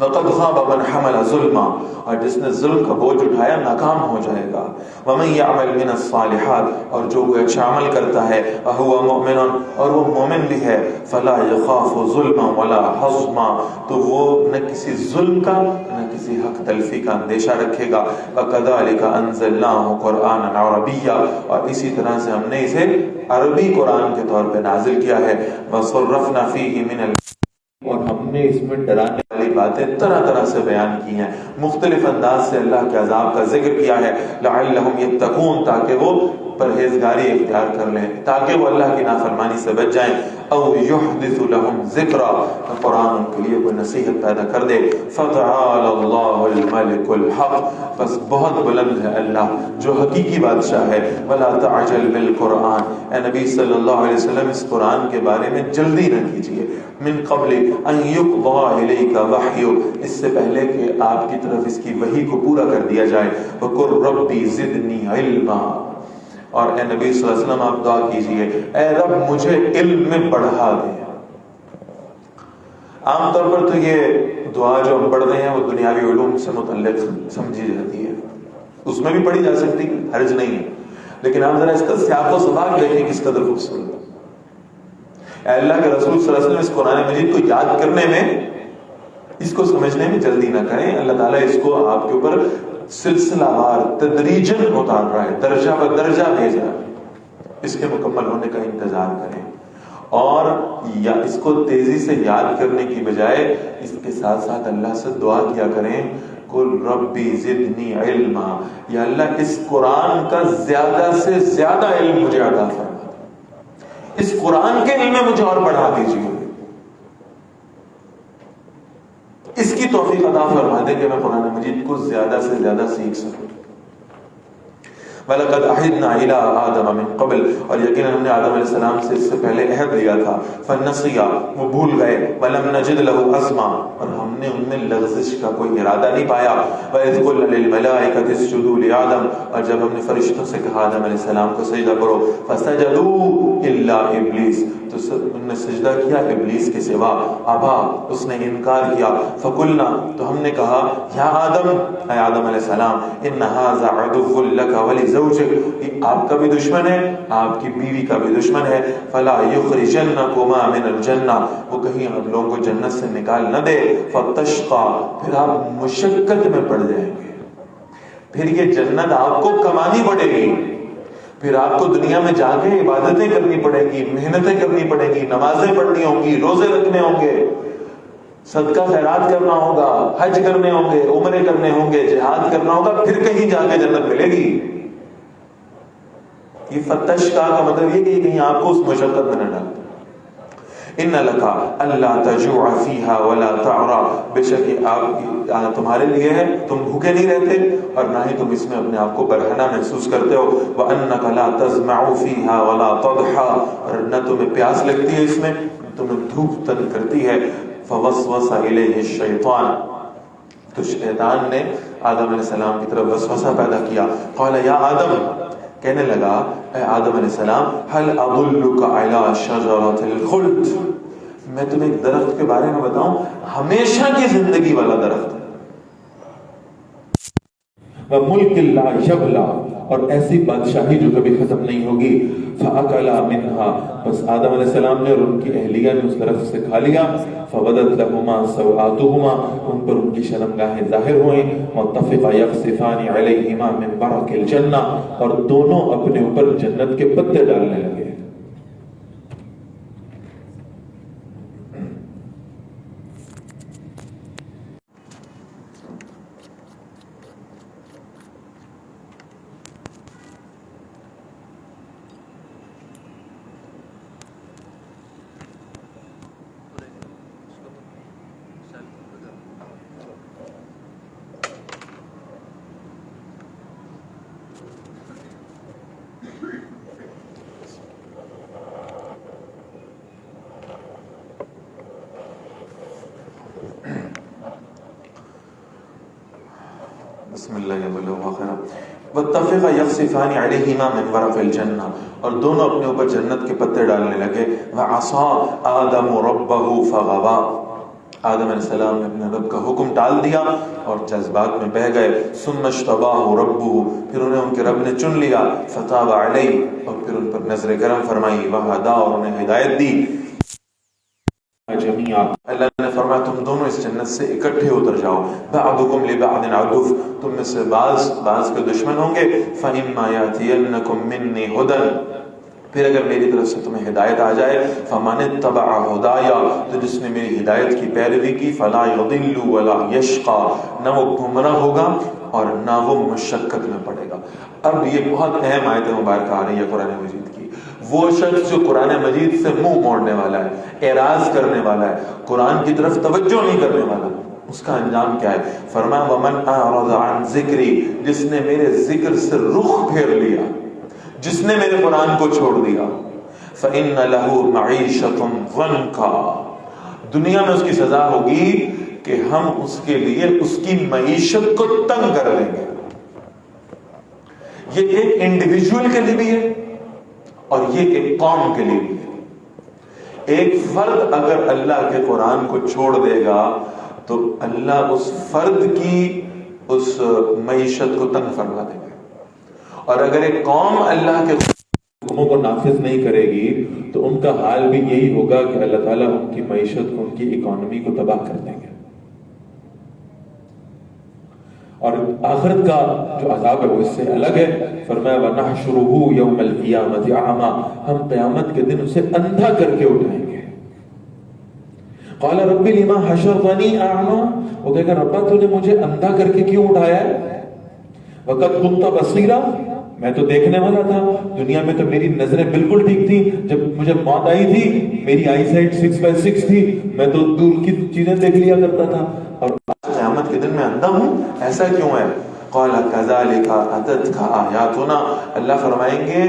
وَقَدْ خَابَ مَنْ حَمَلَ ظُلْمًا، اور جس نے ظلم کا بوجھ اٹھایا ناکام ہو جائے گا، وَمَنْ يَعْمَلْ مِنَ الصَّالِحَاتِ، اور جو وہ اچھا عمل کرتا ہے، وَهُوَ مُؤْمِنٌ، اور وہ مومن بھی ہے، فَلَا يَخَافُ ظُلْمًا وَلَا حَظْمًا، تو وہ نہ کسی ظلم کا نہ کسی حق تلفی کا اندیشہ رکھے گا، وَكَذَلِكَ أَنزَلْنَاهُ قُرْآنًا عَرَبِيًّا، اور اسی طرح سے ہم نے اسے عربی قرآن کے طور پہ نازل کیا ہے، وَصَرَّفْنَا فِيهِ مِنَ، اور ہم نے اس میں ڈرانے والی باتیں طرح طرح سے بیان کی ہیں، مختلف انداز سے اللہ کے عذاب کا ذکر کیا ہے، لعلہم یتقون، تاکہ وہ پرہیزگاری اختیار کر لیں، تاکہ وہ اللہ کی نافرمانی سے بچ جائیں، او یحدث لهم ذکرا، قرآن ان کے لیے کوئی نصیحت پیدا کر دے، فتعالی اللہ الملک الحق، بس بہت بلند ہے اللہ جو حقیقی بادشاہ ہے، ولا تعجل بالقرآن، اے نبی صلی اللہ علیہ وسلم اس قرآن کے بارے میں جلدی نہ کیجیے، من قبل ان یقضى الیک وحی، اس سے پہلے کہ آپ کی طرف اس کی وحی کو پورا کر دیا جائے، وقل ربی زدنی علما، اور اے نبی صلی اللہ علیہ وسلم آپ دعا کیجئے، اے رب مجھے علم میں بڑھا دے۔ عام طور پر تو یہ دعا جو ہم پڑھ رہے ہیں وہ دنیاوی علوم سے متعلق سمجھی جاتی ہے، اس میں بھی پڑھی جا سکتی ہے، حرج نہیں ہے، لیکن آپ ذرا اس کا سیاق و سباق دیکھیں کس قدر خوبصورت ہے۔ اے اللہ کے رسول صلی اللہ علیہ وسلم اس قرآن مجید کو یاد کرنے میں، اس کو سمجھنے میں جلدی نہ کریں، اللہ تعالیٰ اس کو آپ کے اوپر سلسلہ وار تدریجن اتار رہا ہے، درجہ بہ درجہ بھیج رہا ہے، اس کے مکمل ہونے کا انتظار کریں، اور یا اس کو تیزی سے یاد کرنے کی بجائے اس کے ساتھ ساتھ اللہ سے دعا کیا کریں، قل ربی زدنی علما، یا اللہ اس قرآن کا زیادہ سے زیادہ علم مجھے عطا فرما، اس قرآن کے علم میں مجھے اور بڑھا دیجیے، اس کی توفیق عطا فرما دے کہ میں قرآن مجید کو زیادہ سے زیادہ سیکھ سکوں۔ وَلَقَدْ عَهِدْنَا إِلَىٰ آدَمَ مِن قَبْلُ، اور یقیناً ہم نے آدم علیہ السلام سے اس سے پہلے عہد لیا تھا، فَنَسِيَ، وہ بھول گئے، وَلَمْ نَجِدْ لَهُ عَزْمًا، اور ہم نے ان میں لغزش کا کوئی ارادہ نہیں پایا، وَإِذْ قُلْنَا لِلْمَلَائِكَةِ اسْجُدُوا لِآدَمَ، اور جب ہم نے فرشتوں سے کہا آدم علیہ السلام کو سجدہ کرو، فَسَجَدُوا إِلَّا إِبْلِيسَ، تو انہوں نے سجدہ کیا ابلیس کے سوا، ابا، اس نے انکار کیا، فقلنا، تو ہم نے کہا، یا آدم، اے آدم علیہ السلام، ان ھذا عدو لک ولزوجک، یہ آپ کا بھی دشمن ہے، آپ کی بیوی کا بھی دشمن ہے، فلا یخرجنکما من الجنہ، وہ کہیں آپ لوگوں کو جنت سے نکال نہ دے، فتشقى، پھر آپ مشقت میں پڑ جائیں گے، پھر یہ جنت آپ کو کمانی پڑے گی، پھر آپ کو دنیا میں جا کے عبادتیں کرنی پڑے گی، محنتیں کرنی پڑے گی، نمازیں پڑھنی ہوں گی، روزے رکھنے ہوں گے، صدقہ خیرات کرنا ہوگا، حج کرنے ہوں گے، عمرے کرنے ہوں گے، جہاد کرنا ہوگا، پھر کہیں جا کے جنت ملے گی۔ یہ فتش کا مطلب یہ کہ کہیں آپ کو اس مشقت میں نہ ڈالتے۔ ان لکا اللہ تجوع فیہا ولا تعرا، بے شک آپ تمہارے لیے ہے، تم بھوکے نہیں رہتے اور نہ ہی تم اس میں اپنے آپ کو برہنہ محسوس کرتے ہو، وانک لا تظمع فیہا ولا تضحا، اور نہ تمہیں پیاس لگتی ہے اس میں، تمہیں دھوپ تنگ کرتی ہے، فوسوس الیہ الشیطان، تو شیطان نے آدم علیہ السلام کی طرف وسوسہ پیدا کیا، قال یا آدم، کہنے لگا اے آدم علیہ السلام، هل ادلک علی شجرۃ الخلد، میں تمہیں ایک درخت کے بارے میں بتاؤں، ہمیشہ کی زندگی والا درخت ہے، وَمُلْكٍ لَا يَبْلَى، اور ایسی بادشاہی جو کبھی ختم نہیں ہوگی۔ فَأَكَلَا مِنْهَا، بس آدم علیہ السلام نے اور ان کی اہلیہ نے اس درخت سے کھا لیا۔ فَبَدَتْ لَهُمَا سَوْآتُهُمَا، ان پر ان کی شرمگاہیں ظاہر ہوئیں۔ وَاتَّفِقَا يَخْصِفَانِ عَلَيْهِمَا مِنْ وَرَقِ الْجَنَّةِ، اور دونوں اپنے اوپر جنت کے پتے ڈالنے لگے۔ بسم اللہ وَاتَّفِقَا يَخْصِفَانِ عَلَيْهِمَا مِنْ وَرَقِ الْجَنَّةِ، اور دونوں اپنے اوپر جنت کے پتے ڈالنے لگے۔ وَعَصَىٰ آدَمُ رَبَّهُ فَغَوَىٰ، آدم علیہ السلام نے اپنے رب کا حکم ٹال دیا اور جذبات میں بہہ گئے۔ ثُمَّ اجْتَبَاهُ رَبُّهُ، پھر انہیں ان کے رب نے چن لیا۔ فَتَابَ عَلَيْهِ، اور پھر ان پر نظر کرم فرمائی۔ وَهَدَىٰ، اور انہیں ہدایت دی۔ جميعا، اللہ نے فرمایا تم دونوں اس جنت سے اکٹھے اتر جاؤ۔ بعضکم لبعض عدو، تم میں سے بعض کے دشمن ہوں گے۔ فإما يأتينكم مني هدى، پھر اگر میری طرف سے تمہیں ہدایت آ جائے، فمن اتبع ہدایا، تو جس نے میری ہدایت کی پیروی کی، فلا يضل ولا يشقى، نہ وہ گمراہ ہوگا اور نہ وہ مشقت میں پڑے گا۔ اب یہ بہت اہم آیت مبارکہ آ رہی ہے قرآن مجید کی۔ وہ شخص جو قرآن مجید سے منہ موڑنے والا ہے، اعراض کرنے والا ہے، قرآن کی طرف توجہ نہیں کرنے والا، اس کا انجام کیا ہے؟ فرمایا وَمَنْ أَعْرَضَ عَنْ ذِكْرِي، جس نے میرے ذکر سے رخ پھیر لیا، جس نے میرے قرآن کو چھوڑ دیا، فَإِنَّ لَهُ مَعِيشَةٌ ضَنْكَا، دنیا میں اس کی سزا ہوگی کہ ہم اس کے لیے اس کی معیشت کو تنگ کر دیں گے۔ یہ ایک انڈیویجول کے لیے بھی ہے اور یہ ایک قوم کے لیے بھی ہے۔ ایک فرد اگر اللہ کے قرآن کو چھوڑ دے گا تو اللہ اس فرد کی اس معیشت کو تنگ فرما دے گا، اور اگر ایک قوم اللہ کے حکموں کو نافذ نہیں کرے گی تو ان کا حال بھی یہی ہوگا کہ اللہ تعالیٰ ان کی معیشت کو، ان کی اکانومی کو تباہ کر دیں گے۔ اور آخرت کا جو عذاب ہے وہ اس سے الگ ہے۔ فرمایا وَنَحْشُرُهُ يَوْمَ الْقِيَامَةِ أَعْمَىٰ، ہم قیامت کے دن اسے اندھا کر کے اٹھائیں گے۔ قَالَ رَبِّ لِمَا حَشَرْتَنِي أَعْمَىٰ، وہ کہے گا ربا تو نے مجھے اندھا کر کے کیوں اٹھایا ہے؟ وَقَدْ كُنْتَ بَصِيرًا، میں تو دیکھنے والا تھا، دنیا میں تو میری نظریں بالکل ٹھیک تھی، جب مجھے موت آئی تھی میری آئی سائٹ 6/6 تھی، میں تو دور کی چیزیں دیکھ لیا کرتا تھا، اور قیامت کے دن میں اندھا ہوں، ایسا کیوں ہے؟ قال كذلك اتتك آیاتنا، اللہ فرمائیں گے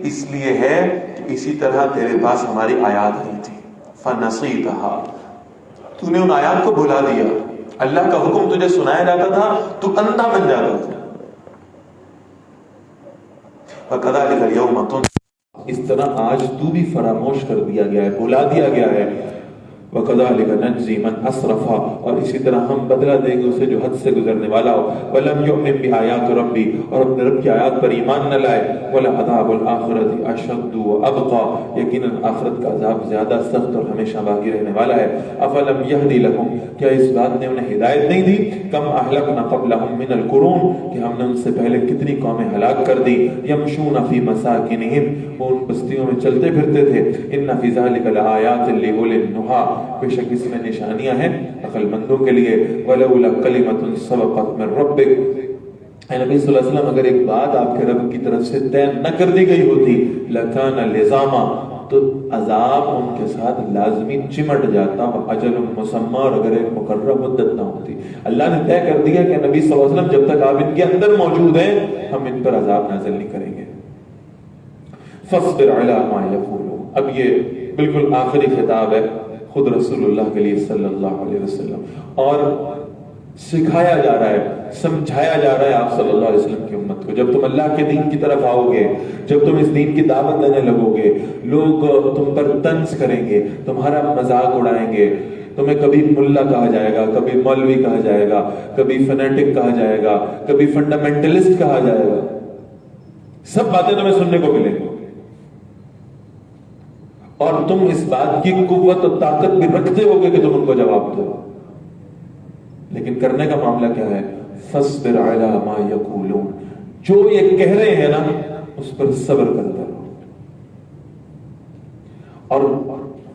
اس لیے ہے کہ اسی طرح تیرے پاس ہماری آیات آئی تھی، فنسیتها، تو نے ان آیات کو بھلا دیا، اللہ کا حکم تجھے سنایا جاتا تھا تو اندھا بن جاتا تھا۔ وكذلك اليوم تنسى، اس طرح آج تو بھی فراموش کر دیا گیا ہے، بھلا دیا گیا ہے۔ وَكَذَلِكَ نَجْزِي مَنْ أَسْرَفَ، اور اسی طرح ہم بدلہ دیں گے اسے جو حد سے گزرنے والا ہو۔ وَلَمْ يُؤْمِنْ بِآيَاتِ رَبِّ، اور اپنے رب کی آیات پر ایمان نہ لائے۔ وَلَعَذَابُ الْآخِرَةِ أَشَدُّ وَأَبْقَىٰ، یقیناً آخرت کا عذاب زیادہ سخت اور ہمیشہ باقی رہنے والا ہے۔ أَفَلَمْ يَهْدِ لَهُمْ، کیا اس بات نے انہیں ہدایت نہیں دی؟ كَمْ أَهْلَكْنَا قَبْلَهُمْ مِنَ الْقُرُونِ، کہ ہم نے ان سے پہلے کتنی قومیں ہلاک کر دی۔ يَمْشُونَ فِي مَسَاكِنِهِمْ، وہ ان بستیوں میں چلتے پھرتے تھے۔ إِنَّ فِي ذَلِكَ لَآيَاتٍ لِأُولِي النُّهَىٰ، بے شک اس میں نشانیاں ہیں عقل مندوں کے لیے۔ وَلَوْلَا كَلِمَةٌ سَبَقَتْ مِن رَّبِّكَ، اے نبی صلی اللہ علیہ وسلم اگر ایک بات آپ کے رب کی طرف سے طے نہ کر دی گئی ہوتی، لَكَانَ لِزَامًا، تو عذاب ان کے ساتھ لازمی چمٹ جاتا، وَأَجَلٌ مُّسَمًّى، اور اگر ایک مقررہ مدت نہ ہوتی۔ اللہ نے طے کر دیا کہ نبی صلی اللہ علیہ وسلم جب تک آپ ان کے اندر موجود ہیں ہم ان پر عذاب نازل نہیں کریں گے۔ فَاصْبِرْ عَلَىٰ مَا يَقُولُونَ، اب یہ بالکل آخری خطاب ہے خود رسول اللہ کے لیے صلی اللہ علیہ وسلم، اور سکھایا جا رہا ہے، سمجھایا جا رہا ہے آپ صلی اللہ علیہ وسلم کی امت کو. جب تم اللہ کے دین کی طرف آؤ گے، جب تم اس دین کی دعوت دینے لگو گے، لوگ تم پر طنز کریں گے، تمہارا مذاق اڑائیں گے. تمہیں کبھی ملا کہا جائے گا، کبھی مولوی کہا جائے گا، کبھی فنیٹک کہا جائے گا، کبھی فنڈامنٹلسٹ کہا جائے گا. سب باتیں تمہیں سننے کو ملیں گی، اور تم اس بات کی قوت اور طاقت بھی رکھتے ہوگے کہ تم ان کو جواب دو. لیکن کرنے کا معاملہ کیا ہے؟ فَاصْبِرْ عَلَىٰ مَا يَقُولُونَ، جو یہ کہہ رہے ہیں نا اس پر صبر کرتا رہو، اور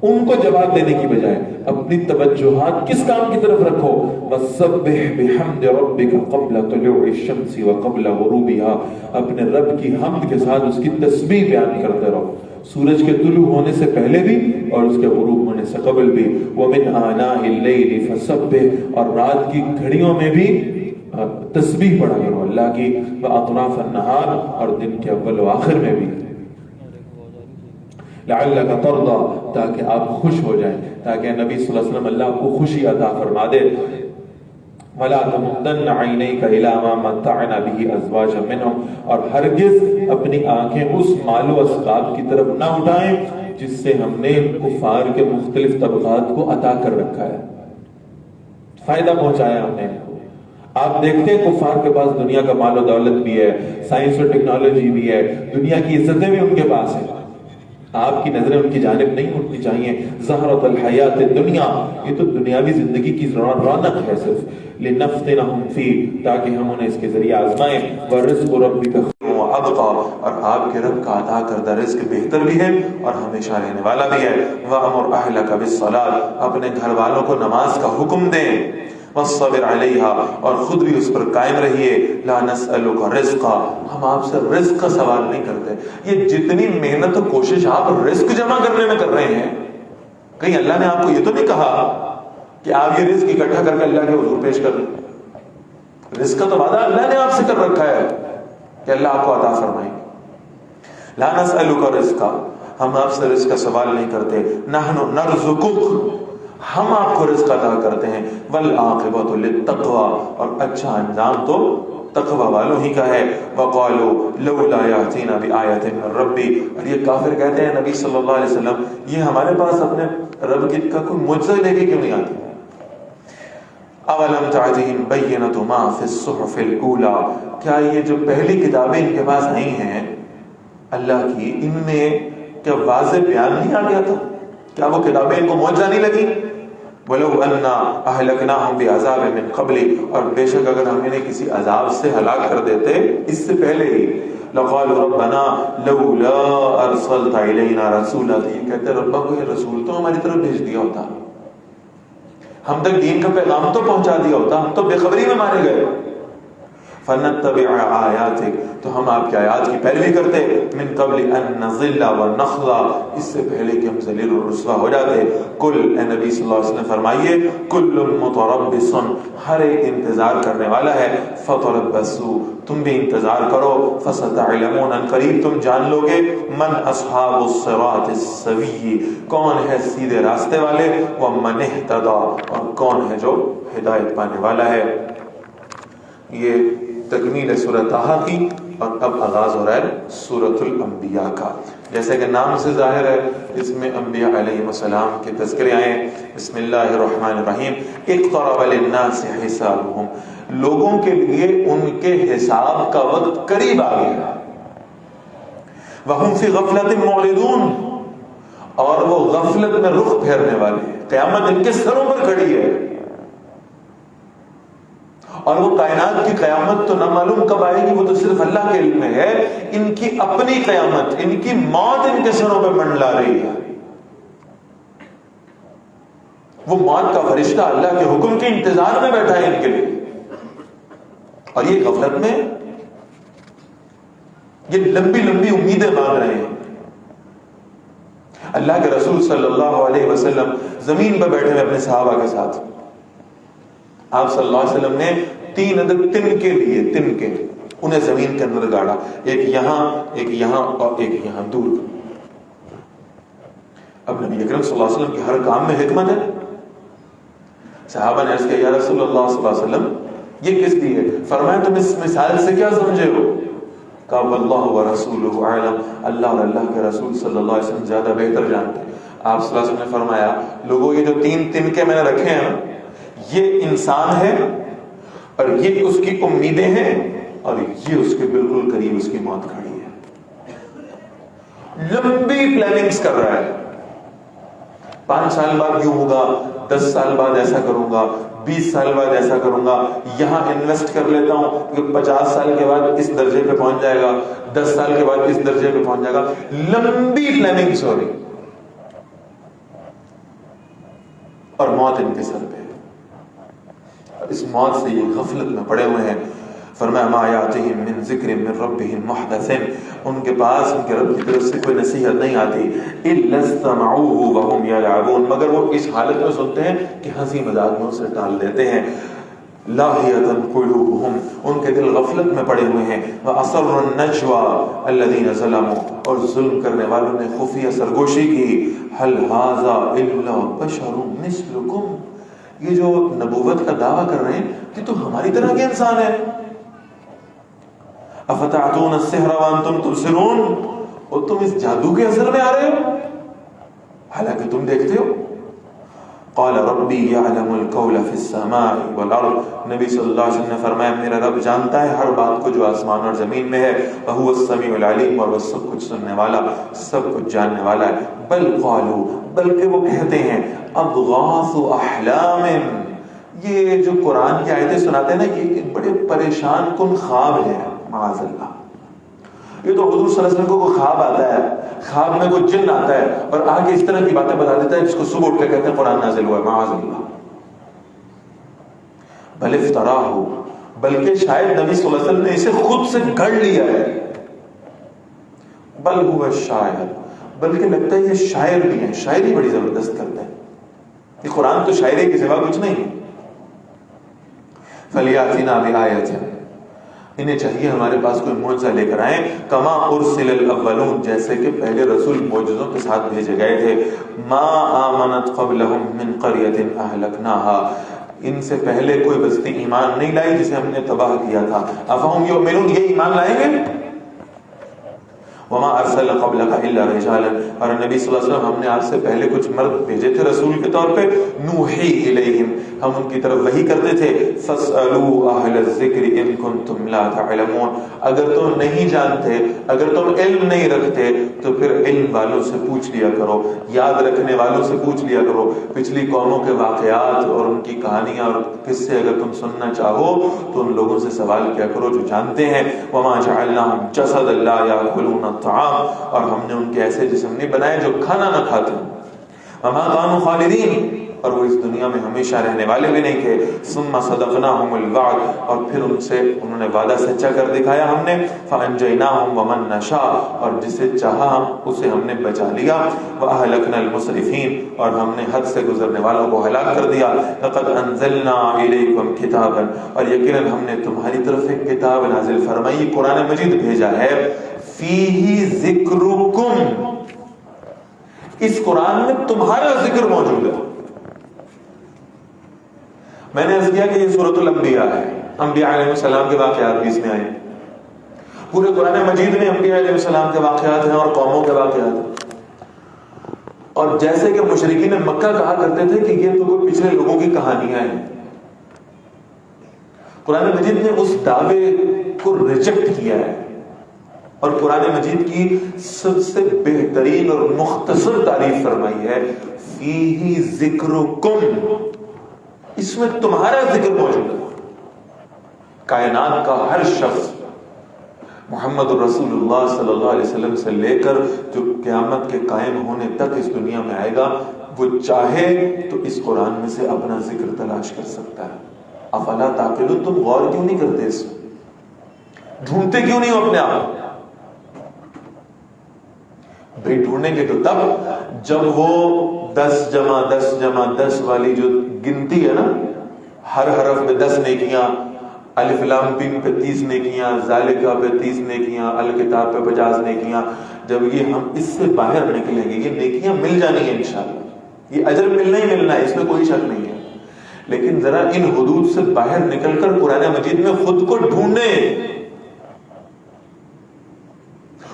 ان کو جواب دینے کی بجائے اپنی توجہات کس کام کی طرف رکھو؟ وَسَبِّحْ بِحَمْدِ رَبِّكَ قَبْلَ طُلُوعِ الشَّمْسِ وَقَبْلَ غُرُوبِهَا، اپنے رب کی حمد کے ساتھ اس کی تسبیح بیان کرتے رہو، سورج کے طلوع ہونے سے پہلے بھی اور اس کے غروب ہونے سے قبل بھی. وَمِنْ آنَاءِ اللَّيْلِ فَسَبِّحْ، اور رات کی گھڑیوں میں بھی تسبیح پڑھا کرو اللہ کی. وَأَطْرَافَ النَّهَارِ، اور دن کے اول و آخر میں بھی. لَعَلَّكَ تَرْضَىٰ، تاکہ آپ خوش ہو جائیں، تاکہ نبی صلی اللہ علیہ وسلم اللہ کو خوشی عطا فرما دے. وَلَا تَمُدَّنَّ عَيْنَيْكَ إِلَىٰ مَا مَتَّعْنَا بِهِ أَزْوَاجًا مِّنْهُمْ، اور ہرگز اپنی آنکھیں اس مال و اسباب کی طرف نہ اٹھائیں جس سے ہم نے کفار کے مختلف طبقات کو عطا کر رکھا ہے، فائدہ پہنچایا ہم نے. آپ دیکھتے ہیں کفار کے پاس دنیا کا مال و دولت بھی ہے، سائنس اور ٹیکنالوجی بھی ہے، دنیا کی عزتیں بھی ان کے پاس ہیں. آپ کی نظریں ان کی جانب نہیں اٹھنی چاہیے. زہرۃ الحیات الدنیا، یہ تو دنیاوی زندگی کی رونق ہے صرف. لنفتنہم فی، تاکہ ہم انہیں اس کے ذریعے آزمائیں. ورزق ربک خیر وابقا، اور آپ کے رب کا عطا کردہ رزق بہتر بھی ہے اور ہمیشہ رہنے والا بھی ہے. وامر اہلک بالصلاۃ، اپنے گھر والوں کو نماز کا حکم دیں. والصبر علیہا، اور خود بھی اس پر قائم رہیے. لا نسألک رزقا، ہم آپ سے رزق کا سوال نہیں کرتے. یہ جتنی محنت و کوشش آپ رزق جمع کرنے میں کر رہے ہیں، کہیں اللہ نے آپ کو یہ تو نہیں کہا کہ آپ یہ رزق اکٹھا کر کے اللہ کے حضور پیش کر لیں؟ رزق کا تو وعدہ اللہ نے آپ سے کر رکھا ہے کہ اللہ آپ کو عطا فرمائیں گے. لا نسألک رزقا، ہم آپ سے رزق کا سوال نہیں کرتے. نحن نرزقک، ہم آپ کو رزق عطا کرتے ہیں. والعاقبۃ للتقوی، اور اچھا انجام تو تقوی والوں ہی کا ہے. وقالوا لولا یاتینا بآیۃ من ربی، اور یہ کافر کہتے ہیں نبی صلی اللہ علیہ وسلم یہ ہمارے پاس اپنے رب کی کا کوئی معجزہ لے کے کیوں نہیں آتی؟ اولم تعتہم بینۃ ما فی الصحف الاولی، کیا یہ جو پہلی کتابیں ان کے پاس آئی ہیں اللہ کی، ان میں کیا واضح بیان نہیں آ گیا تھا؟ کیا وہ کتابیں ان کو معجزہ نہیں لگی؟ وَلَوْ أَنَّا أَهْلَكْنَاهُمْ بِعَذَابٍ مِّن قَبْلِ، اور بے شک اگر ہم انہیں کسی عذاب سے ہلاک کر دیتے اس سے پہلے ہی. لَقَالُوا رَبَّنَا لَوْلَا أَرْسَلْتَ إِلَيْنَا رَسُولًا، یہ کہتے ربا کو یہ رسول تو ہماری طرف بھیج دیا ہوتا، ہم تک دین کا پیغام تو پہنچا دیا ہوتا، ہم تو بے خبری میں مارے گئے. فَنَتَّبِعَ آیَاتِکَ، تو ہم آپ کی آیات کی پیروی کرتے. من قبل ان نضل ونخضع، اس سے پہلے کہ ہم ذلیل و رسوا ہو جاتے. قل، اے نبی صلی اللہ علیہ وسلم فرمائیے، کل متربص، ہر ایک انتظار کرنے والا ہے. فتربصوا، تم بھی انتظار کرو. فستعلمون، ان قریب تم جان لو گے. من اصحاب الصراط السوی، کون ہے سیدھے راستے والے. ومن اہتدی، اور کون ہے جو ہدایت پانے والا ہے. یہ تکمیل سورہ طٰہٰ کی، اور اب آغاز ہو رہا ہے سورۃ الانبیاء کا. جیسے کہ نام سے ظاہر ہے اس میں انبیاء علیہ السلام کے تذکرے آئے. بسم اللہ الرحمن الرحیم. اقترب للناس حسابهم، لوگوں کے لیے ان کے حساب کا وقت قریب آ گیا. وهم فی غفلۃ معرضون، اور وہ غفلت میں رخ پھیرنے والے ہیں. قیامت ان کے سروں پر کھڑی ہے، اور وہ کائنات کی قیامت تو نہ معلوم کب آئے گی، وہ تو صرف اللہ کے علم میں ہے. ان کی اپنی قیامت، ان کی موت ان کے سروں پہ منڈلا رہی ہے. وہ موت کا فرشتہ اللہ کے حکم کے انتظار میں بیٹھا ہے ان کے لیے، اور یہ غفلت میں یہ لمبی لمبی امیدیں مانگ رہے ہیں. اللہ کے رسول صلی اللہ علیہ وسلم زمین پہ بیٹھے ہوئے اپنے صحابہ کے ساتھ. آپ صلی اللہ علیہ وسلم نے 3 عدد تن کے لیے، تن کے انہیں زمین کے اندر گاڑا، ایک یہاں ایک یہاں اور ایک یہاں دور. اب نبی اکرم صلی اللہ علیہ وسلم کے ہر کام میں حکمت ہے. صحابہ نے عرض کیا یا رسول اللہ صلی اللہ علیہ وسلم یہ کس لیے؟ فرمایا تم اس مثال سے کیا سمجھے ہو؟ کہا واللہ ورسولہ اعلم، اللہ اور اللہ کے رسول صلی اللہ علیہ وسلم زیادہ بہتر جانتے ہیں۔ آپ صلی اللہ علیہ وسلم نے فرمایا لوگوں یہ جو 3 تنکے میں نے رکھے ہیں نا، یہ انسان ہے اور یہ اس کی امیدیں ہیں اور یہ اس کے بالکل قریب اس کی موت کھڑی ہے۔ لمبی پلاننگز کر رہا ہے، 5 سال بعد یوں ہوگا، 10 سال بعد ایسا کروں گا، 20 سال بعد ایسا کروں گا، یہاں انویسٹ کر لیتا ہوں کہ 50 سال کے بعد اس درجے پہ پہنچ جائے گا، 10 سال کے بعد اس درجے پہ پہنچ جائے گا۔ لمبی پلاننگز ہو رہی اور موت ان کے سر پہ ہے۔ اس موت سے یہ غفلت میں پڑے ہوئے ہیں۔ فرمایا ما یاتہم من ذکر من ربہم محدث، ان کے پاس ان کے رب کی طرف سے کوئی نصیحت نہیں آتی، الا استمعوه وهم يلعبون، مگر وہ اس حالت میں سنتے ہیں کہ ہنسی مذاق میں اسے ٹال دیتے ہیں۔ لاہیۃ قلوبہم، ان کے دل غفلت میں پڑے ہوئے ہیں۔ واسروا النجوى الذین ظلموا، اور ظلم کرنے والوں نے خفیہ سرگوشی کی۔ هل هذا الا بشر مثلکم، یہ جو نبوت کا دعویٰ کر رہے ہیں کہ تو ہماری طرح کے انسان ہے۔ افتعتون السحر وانتم تبصرون، اور تم اس جادو کے اثر میں آ رہے ہو حالانکہ تم دیکھتے ہو۔ قال ربی یعلم القول فی السماء والارض، نبی صلی اللہ علیہ وسلم نے فرمایا میرا رب جانتا ہے ہر بات کو جو آسمان اور زمین میں ہے، وہو السمیع العلیم، اور وہ سب کچھ سننے والا سب کچھ جاننے والا ہے۔ بل قالوا، بلکہ وہ کہتے ہیں اضغاث احلام، یہ جو قرآن کی آیتیں سناتے ہیں نا یہ ایک بڑے پریشان کن خواب ہے، معاذ اللہ۔ یہ تو حضور صلی اللہ علیہ وسلم کو کوئی خواب آتا ہے، خواب میں کوئی جن آتا ہے اور آگے اس طرح کی باتیں بتا دیتا ہے جس کو صبح اٹھ کے کہتے ہیں قرآن نازل ہوا ہے، معاذ اللہ۔ بل افتراہ، بلکہ شاید نبی صلی اللہ علیہ وسلم نے اسے خود سے گھڑ لیا ہے۔ بل هو شاعر، بلکہ لگتا ہے یہ شاعر بھی ہیں، شاعری بڑی زبردست کرتے ہیں۔ یہ قرآن تو شاعری کے سوا کچھ نہیں ہے۔ فلیاتنا بآیۃ، انہیں چاہیے ہمارے پاس کوئی معجزہ لے کر آئیں، کما ارسل الاولون، جیسے کہ پہلے رسول معجزوں کے ساتھ بھیجے گئے تھے۔ ما آمنت قبلہم من قریۃ اہلکناها، ان سے پہلے کوئی بستی ایمان نہیں لائی جسے ہم نے تباہ کیا تھا۔ افہم یؤمنون، یہ ایمان لائیں گے؟ وما ارسل قبلک الا رجالا، اور نبی صلی اللہ علیہ وسلم ہم نے آپ سے پہلے کچھ مرد بھیجے تھے رسول کے طور پہ، نوحی الیہم، ہم ان کی طرف وحی کرتے تھے۔ فاسألوا اہل الذکر ان کنتم لا تعلمون، اگر تم نہیں جانتے، اگر تم علم نہیں رکھتے تو پھر علم والوں سے پوچھ لیا کرو، یاد رکھنے والوں سے پوچھ لیا کرو۔ پچھلی قوموں کے واقعات اور ان کی کہانیاں اور قصے اگر تم سننا چاہو تو ان لوگوں سے سوال کیا کرو جو جانتے ہیں۔ وما جعلناہم جسدا لا یاکلون الطعام، اور ہم نے ان کے ایسے جسم نہیں بنائے جو کھانا نہ کھاتے۔ وما كانوا خالدین، اور وہ اس دنیا میں ہمیشہ رہنے والے بھی نہیں تھے۔ ثم صدقناہم الوعد، اور پھر ان سے انہوں نے وعدہ سچا کر دکھایا ہم نے۔ فانجیناہم ومن نشاء، اور جسے چاہا ہم اسے ہم نے بچا لیا۔ واہلکنا المسرفین، اور ہم نے حد سے گزرنے والوں کو ہلاک کر دیا۔ لقد انزلنا الیکم کتابا، اور یقیناً ہم نے تمہاری طرف ایک کتاب نازل فرمائی، قرآن مجید بھیجا ہے۔ فیہ ذکرکم، اس قرآن میں تمہارا ذکر موجود ہے۔ میں نے عرض کیا کہ یہ سورۃ الانبیاء ہے، انبیاء علیہ السلام کے واقعات بھی اس میں آئے۔ پورے قرآن مجید میں انبیاء علیہ السلام کے واقعات ہیں اور قوموں کے واقعات ہیں۔ اور جیسے کہ مشرکین مکہ کہا کرتے تھے کہ یہ تو کوئی پچھلے لوگوں کی کہانیاں ہیں، قرآن مجید نے اس دعوے کو ریجیکٹ کیا ہے اور قرآن مجید کی سب سے بہترین اور مختصر تعریف فرمائی ہے، فیہ ذکرکم، اس میں تمہارا ذکر موجود ہے۔ کائنات کا ہر شخص محمد رسول اللہ صلی اللہ علیہ وسلم سے لے کر جو قیامت کے قائم ہونے تک اس دنیا میں آئے گا، وہ چاہے تو اس قرآن میں سے اپنا ذکر تلاش کر سکتا ہے۔ افلا تعقلون، تم غور کیوں نہیں کرتے، اس ڈھونڈتے کیوں نہیں ہو اپنے آپ؟ بھئی ڈھونڈیں گے تو تب جب وہ 10 جمع 10 جمع 10 والی جو گنتی ہے نا، ہر حرف میں 10 نیکیاں، الف لام میم پہ 30 نیکیاں، ذالکہ پہ 30 نیکیاں، الکتاب پہ 50 نیکیاں، جب یہ ہم اس سے باہر نکلیں گے یہ نیکیاں مل جانی ہیں انشاءاللہ، یہ اجر ملنا ہی ملنا ہے، اس میں کوئی شک نہیں ہے۔ لیکن ذرا ان حدود سے باہر نکل کر قرآن مجید میں خود کو ڈھونڈیں.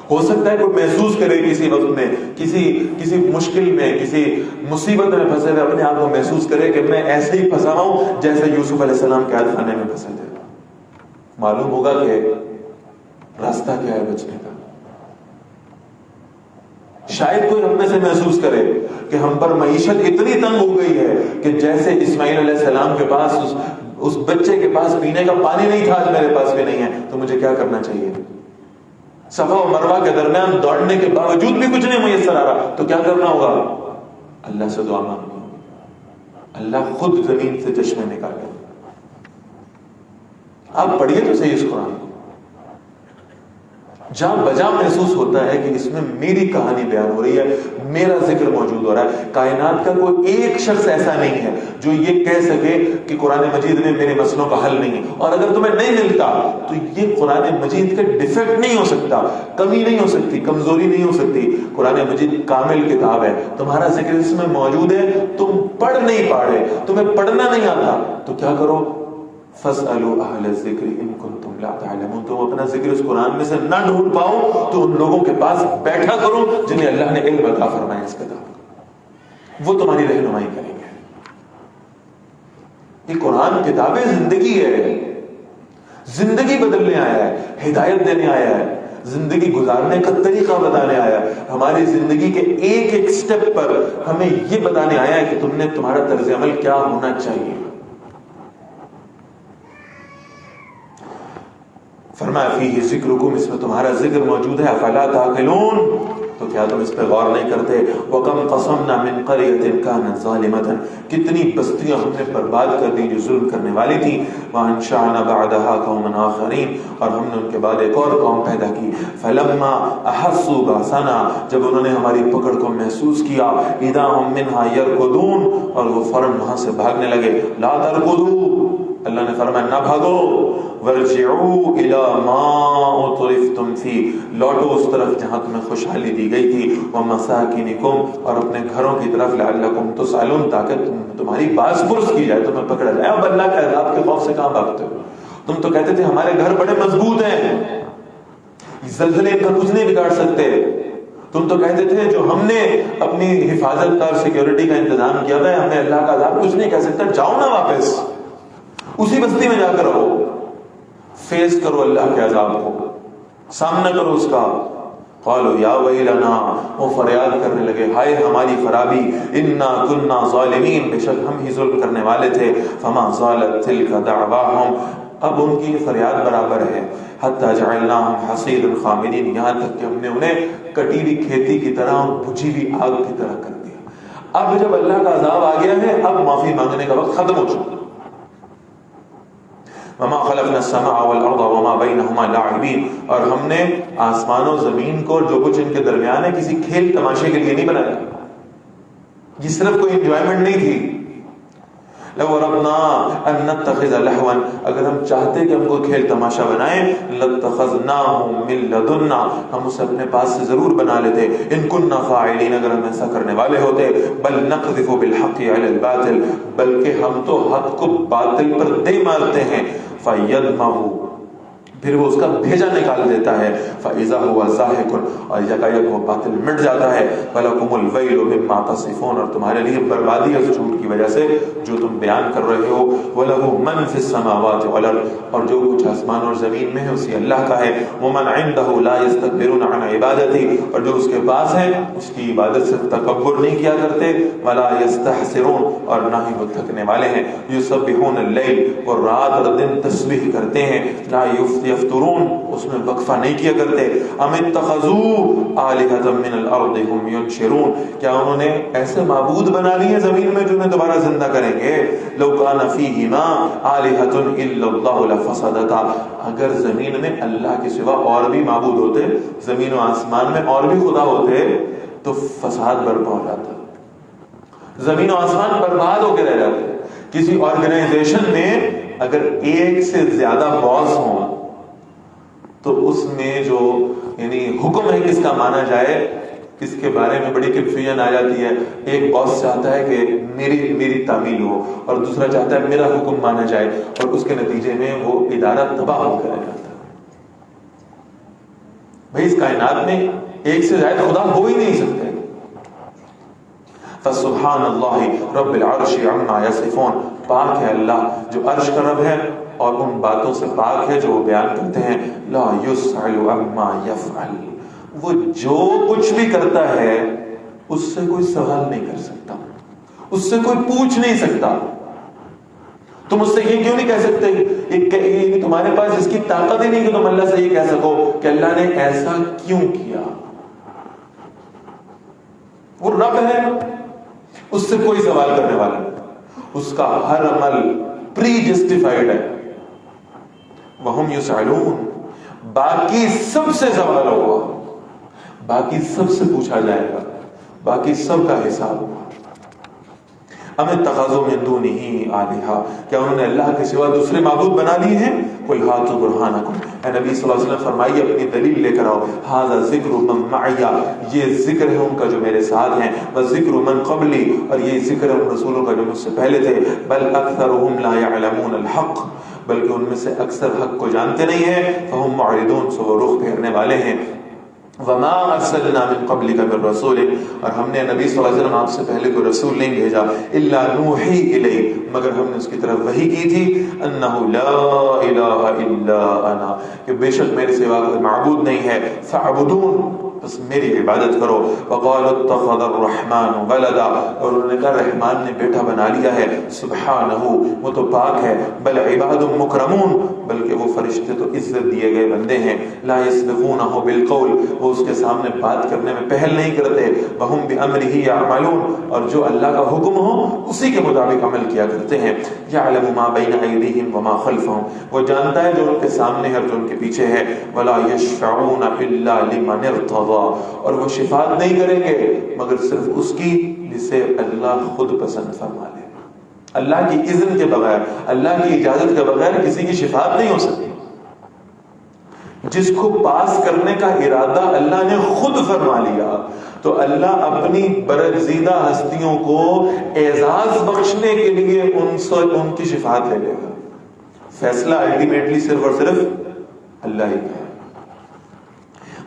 ہو سکتا ہے کوئی محسوس کرے کسی وقت میں, کسی مشکل میں, کسی مصیبت میں پھنسے ہوئے اپنے آپ کو محسوس کرے کہ میں ایسے ہی پھنسا ہوں جیسے یوسف علیہ السلام قید خانے میں پھنسے تھے. معلوم ہوگا کہ راستہ کیا ہے بچنے کا. شاید کوئی ہم میں سے محسوس کرے کہ ہم پر معیشت اتنی تنگ ہو گئی ہے کہ جیسے اسماعیل علیہ السلام کے پاس اس بچے کے پاس پینے کا پانی نہیں تھا, آج میرے پاس بھی نہیں ہے, تو مجھے کیا کرنا چاہیے؟ صفا و مروہ کے درمیان دوڑنے کے باوجود بھی کچھ نہیں میسر آ رہا, تو کیا کرنا ہوگا؟ اللہ سے دعا مانگو, اللہ خود زمین سے چشمے نکالے. آپ پڑھیے تو صحیح اس قرآن کو, جہاں بجا محسوس ہوتا ہے کہ اس میں میری کہانی بیان ہو رہی ہے, میرا ذکر موجود ہو رہا ہے. کائنات کا کوئی ایک شخص ایسا نہیں ہے جو یہ کہہ سکے کہ قرآن مجید میں میرے مسئلوں کا حل نہیں ہے. اور اگر تمہیں نہیں ملتا تو یہ قرآن مجید کا ڈیفیکٹ نہیں ہو سکتا, کمی نہیں ہو سکتی, کمزوری نہیں ہو سکتی. قرآن مجید کامل کتاب ہے, تمہارا ذکر اس میں موجود ہے, تم پڑھ نہیں پا رہے, تمہیں پڑھنا نہیں آتا, تو کیا کرو؟ فَاسْأَلُوا أَهْلَ الذِّكْرِ إِن كُنتُمْ لَا تَعْلَمُونَ. تم اپنا ذکر اس قرآن میں سے نہ ڈھونڈ پاؤ تو ان لوگوں کے پاس بیٹھا کرو جنہیں اللہ نے علم عطا فرمایا اس کتاب کا, وہ تمہاری رہنمائی کریں گے. یہ قرآن کتاب زندگی ہے, زندگی بدلنے آیا ہے, ہدایت دینے آیا ہے, زندگی گزارنے کا طریقہ بتانے آیا ہے. ہماری زندگی کے ایک ایک سٹیپ پر ہمیں یہ بتانے آیا ہے کہ تمہارا طرز عمل کیا ہونا چاہیے. فرمایا فیہ ذکرکم, اس میں تمہارا ذکر موجود ہے. افلا تعقلون, تو کیا تم اس پہ غور نہیں کرتے؟ وَكَمْ قَصَمْنَا مِنْ قَرْيَةٍ كَانَتْ ظَالِمَةً, کتنی بستیاں ہم نے برباد کر دی جو ظلم کرنے والی تھی. وَأَنشَأْنَا بَعْدَهَا قَوْمًا آخَرِينَ, اور ہم نے ان کے بعد ایک اور قوم پیدا کی. فَلَمَّا أَحَسُّوا بَأْسَنَا, جب انہوں نے ہماری پکڑ کو محسوس کیا. إِذَا هُمْ مِنْهَا يَرْكُضُونَ, اور وہ فوراً وہاں سے بھاگنے لگے. لَا تَرْكُضُوا, اللہ نے فرمایا نہ بھاگو. وَارْجِعُوا إِلَى مَا أُتْرِفْتُمْ فِيهِ, لوٹو اس طرف جہاں تمہیں خوشحالی دی گئی تھی. وَمَسَاكِنِكُمْ, اور اپنے گھروں کی طرف. لَعَلَّكُمْ تُسْأَلُونَ, تاکہ تمہاری باز پرس کی جائے, تمہیں پکڑا جائے. اب اللہ کے عذاب کے خوف سے کہاں بھاگتے ہو؟ تم تو کہتے تھے ہمارے گھر بڑے مضبوط ہیں, زلزلے کا کچھ نہیں بگاڑ سکتے. تم تو کہتے تھے جو ہم نے اپنی حفاظت اور سیکیورٹی کا انتظام کیا تھا, ہمیں اللہ کا عذاب کچھ نہیں کہہ سکتا. جاؤ نا واپس اسی بستی میں جا کر رہو, فیس کرو اللہ کے عذاب کو, سامنا کرو اس کا. قالوا یا ویلنا, وہ فریاد کرنے لگے ہائے ہماری خرابی. انا کنا ظالمین, بے شک ہم ہی ظلم کرنے والے تھے. فما زالت تلک دعواہم, اب ان کی فریاد برابر ہے. حتی جعلناہم حصیدا خامدین, یہاں تک کہ ہم نے انہیں کٹی ہوئی کھیتی کی طرح اور بجھی ہوئی آگ کی طرح کر دیا. اب جب اللہ کا عذاب آ گیا ہے, اب معافی مانگنے کا وقت ختم ہو چکا. وما خلقنا السماء والارض وما بينهما لاعبين, اور ہم نے آسمان و زمین کو جو کچھ ان کے درمیان ہے کسی کھیل تماشے کے لیے نہیں بنایا. یہ صرف کوئی انجوائمنٹ نہیں تھی. لو ربنا ان نتخذ لهوا, اگر ہم چاہتے کہ ہم کو کھیل تماشا بنائیں, لاتخذناه من لدنا, ہم اسے اپنے پاس سے ضرور بنا لیتے. ان كنا فاعلین, اگر ہم ایسا کرنے والے ہوتے. بل نقذف بالحق على الباطل, بلکہ ہم تو حق کو باطل پر دے مارتے ہیں. فَيَدْمَهُ, پھر وہ اس کا بھیجا نکال دیتا ہے. فَإِذَا هُوَ زَاهِقٌ, اور یکایک وہ باطل مٹ جاتا ہے. وَلَكُمُ الْوَيْلُ مِمَّا تَصِفُونَ, اور تمہارے لیے بربادی ہے اس جھوٹ کی وجہ سے جو تم بیان کر رہے ہو. وَلَهُ مَنْ فِي السَّمَاوَاتِ وَالْأَرْضِ, اور جو کچھ آسمان اور زمین میں ہے اسی اللہ کا ہے. وَمَنْ عِنْدَهُ لَا يَسْتَكْبِرُونَ عَنْ عِبَادَتِهِ, اور جو اس کے پاس ہیں اس کی عبادت سے تکبر نہیں کیا کرتے. وَلَا يَسْتَحْسِرُونَ, اور نہ ہی وہ تھکنے والے ہیں. يُسَبِّحُونَ اللَّيْلَ, اور رات اور دن تسبیح کرتے ہیں. لَا یفترون, اس میں وقفہ نہیں کیا کرتے. ام اتخذوا آلہۃ من الارض هم ینشرون, کیا انہوں نے ایسے معبود بنا لیے زمین میں جو انہیں دوبارہ زندہ کریں گے. لو کان فیہما آلہۃ الا اللہ لفسدتا, اگر زمین میں اللہ کے سوا اور بھی معبود ہوتے, زمین و آسمان میں اور بھی خدا ہوتے, تو فساد برپا ہو جاتا, زمین و آسمان برباد ہو کے رہ جاتے. کسی آرگنائزیشن میں اگر ایک سے زیادہ باس ہوں تو اس میں جو یعنی حکم ہے کس کا مانا جائے, اس کے بارے میں بڑی کنفیوژن آ جاتی ہے. ایک باس چاہتا ہے کہ میری تعمیل ہو اور دوسرا چاہتا ہے میرا حکم مانا جائے, اور اس کے نتیجے میں وہ ادارہ تباہ ہو کر جاتا ہے. بھائی اس کائنات میں ایک سے زائد خدا ہو ہی نہیں سکتے. فسبحان اللہ رب العرش عما یصفون, پاک ہے اللہ جو عرش کا رب ہے اور ان باتوں سے پاک ہے جو وہ بیان کرتے ہیں. لا یسأل عما یفعل, وہ جو کچھ بھی کرتا ہے اس سے کوئی سوال نہیں کر سکتا, اس سے کوئی پوچھ نہیں سکتا. تم اس سے یہ کیوں نہیں کہہ سکتے, تمہارے پاس اس کی طاقت ہی نہیں کہ تم اللہ سے یہ کہہ سکو کہ اللہ نے ایسا کیوں کیا. وہ رب ہے, اس سے کوئی سوال کرنے والا نہیں, اس کا ہر عمل پری جسٹیفائیڈ ہے. وَهُمْ يُسْأَلُونَ, باقی سب سے سوال ہوگا, باقی سب سے پوچھا جائے گا, باقی سب کا حساب ہوگا. ام اتخذوا من دونه آلہہ, کیا انہوں نے اللہ کے سوا دوسرے معبود بنا لیے ہیں. قل ہاتوا برہانکم, اے نبی صلی اللہ علیہ وسلم فرمائیے اپنی دلیل لے کر آؤ. ھذا ذکر من معی, یہ ذکر ہے ان کا جو میرے ساتھ ہیں. وذکر من قبلی, اور یہ ذکر ہے ان رسولوں کا جو مجھ سے پہلے تھے. بل اکثرهم لا يعلمون الحق, بلکہ ان میں سے اکثر حق کو جانتے نہیں ہیں. فهم معرضون, سو وہ رخ پھیرنے والے ہیں. وما ارسلنا من قبلک من رسول, اور ہم نے نبی صلی اللہ علیہ وسلم آپ سے پہلے کوئی رسول نہیں بھیجا. الا نوحی الیہ, مگر ہم نے اس کی طرف وحی کی تھی. انہ لا الہ الا انا, کہ بے شک میرے سوا کوئی معبود نہیں ہے. فاعبدون, بس میری عبادت کرو. وقالوا اتخذ الرحمن ولدا, اور انہوں نے کہا رحمان نے بیٹا بنا لیا ہے. سبحانہ, وہ تو پاک ہے. بل عباد مکرمون, بلکہ وہ فرشتے تو عزت دیے گئے بندے ہیں. لا یسبقونہ بالقول, وہ اس کے سامنے بات کرنے میں پہل نہیں کرتے. وہم بامرہ یعملون, اور جو اللہ کا حکم ہو اسی کے مطابق عمل کیا کرتے ہیں. یعلم ما بین ایدیہم وما خلفہم, وہ جانتا ہے جو ان کے سامنے ہے اور جو ان کے پیچھے ہے. ولا یشفعون الا لمن ارتضی, اور وہ شفاعت نہیں کریں گے مگر صرف اس کی جسے اللہ خود پسند فرما لے. اللہ کی اذن کے بغیر, اللہ کی اجازت کے بغیر کسی کی شفاعت نہیں ہو سکتی. جس کو پاس کرنے کا ارادہ اللہ نے خود فرما لیا تو اللہ اپنی برگزیدہ ہستیوں کو اعزاز بخشنے کے لیے ان کی شفاعت لے لے گا. فیصلہ الٹیمیٹلی صرف اور صرف اللہ ہی کا ہے.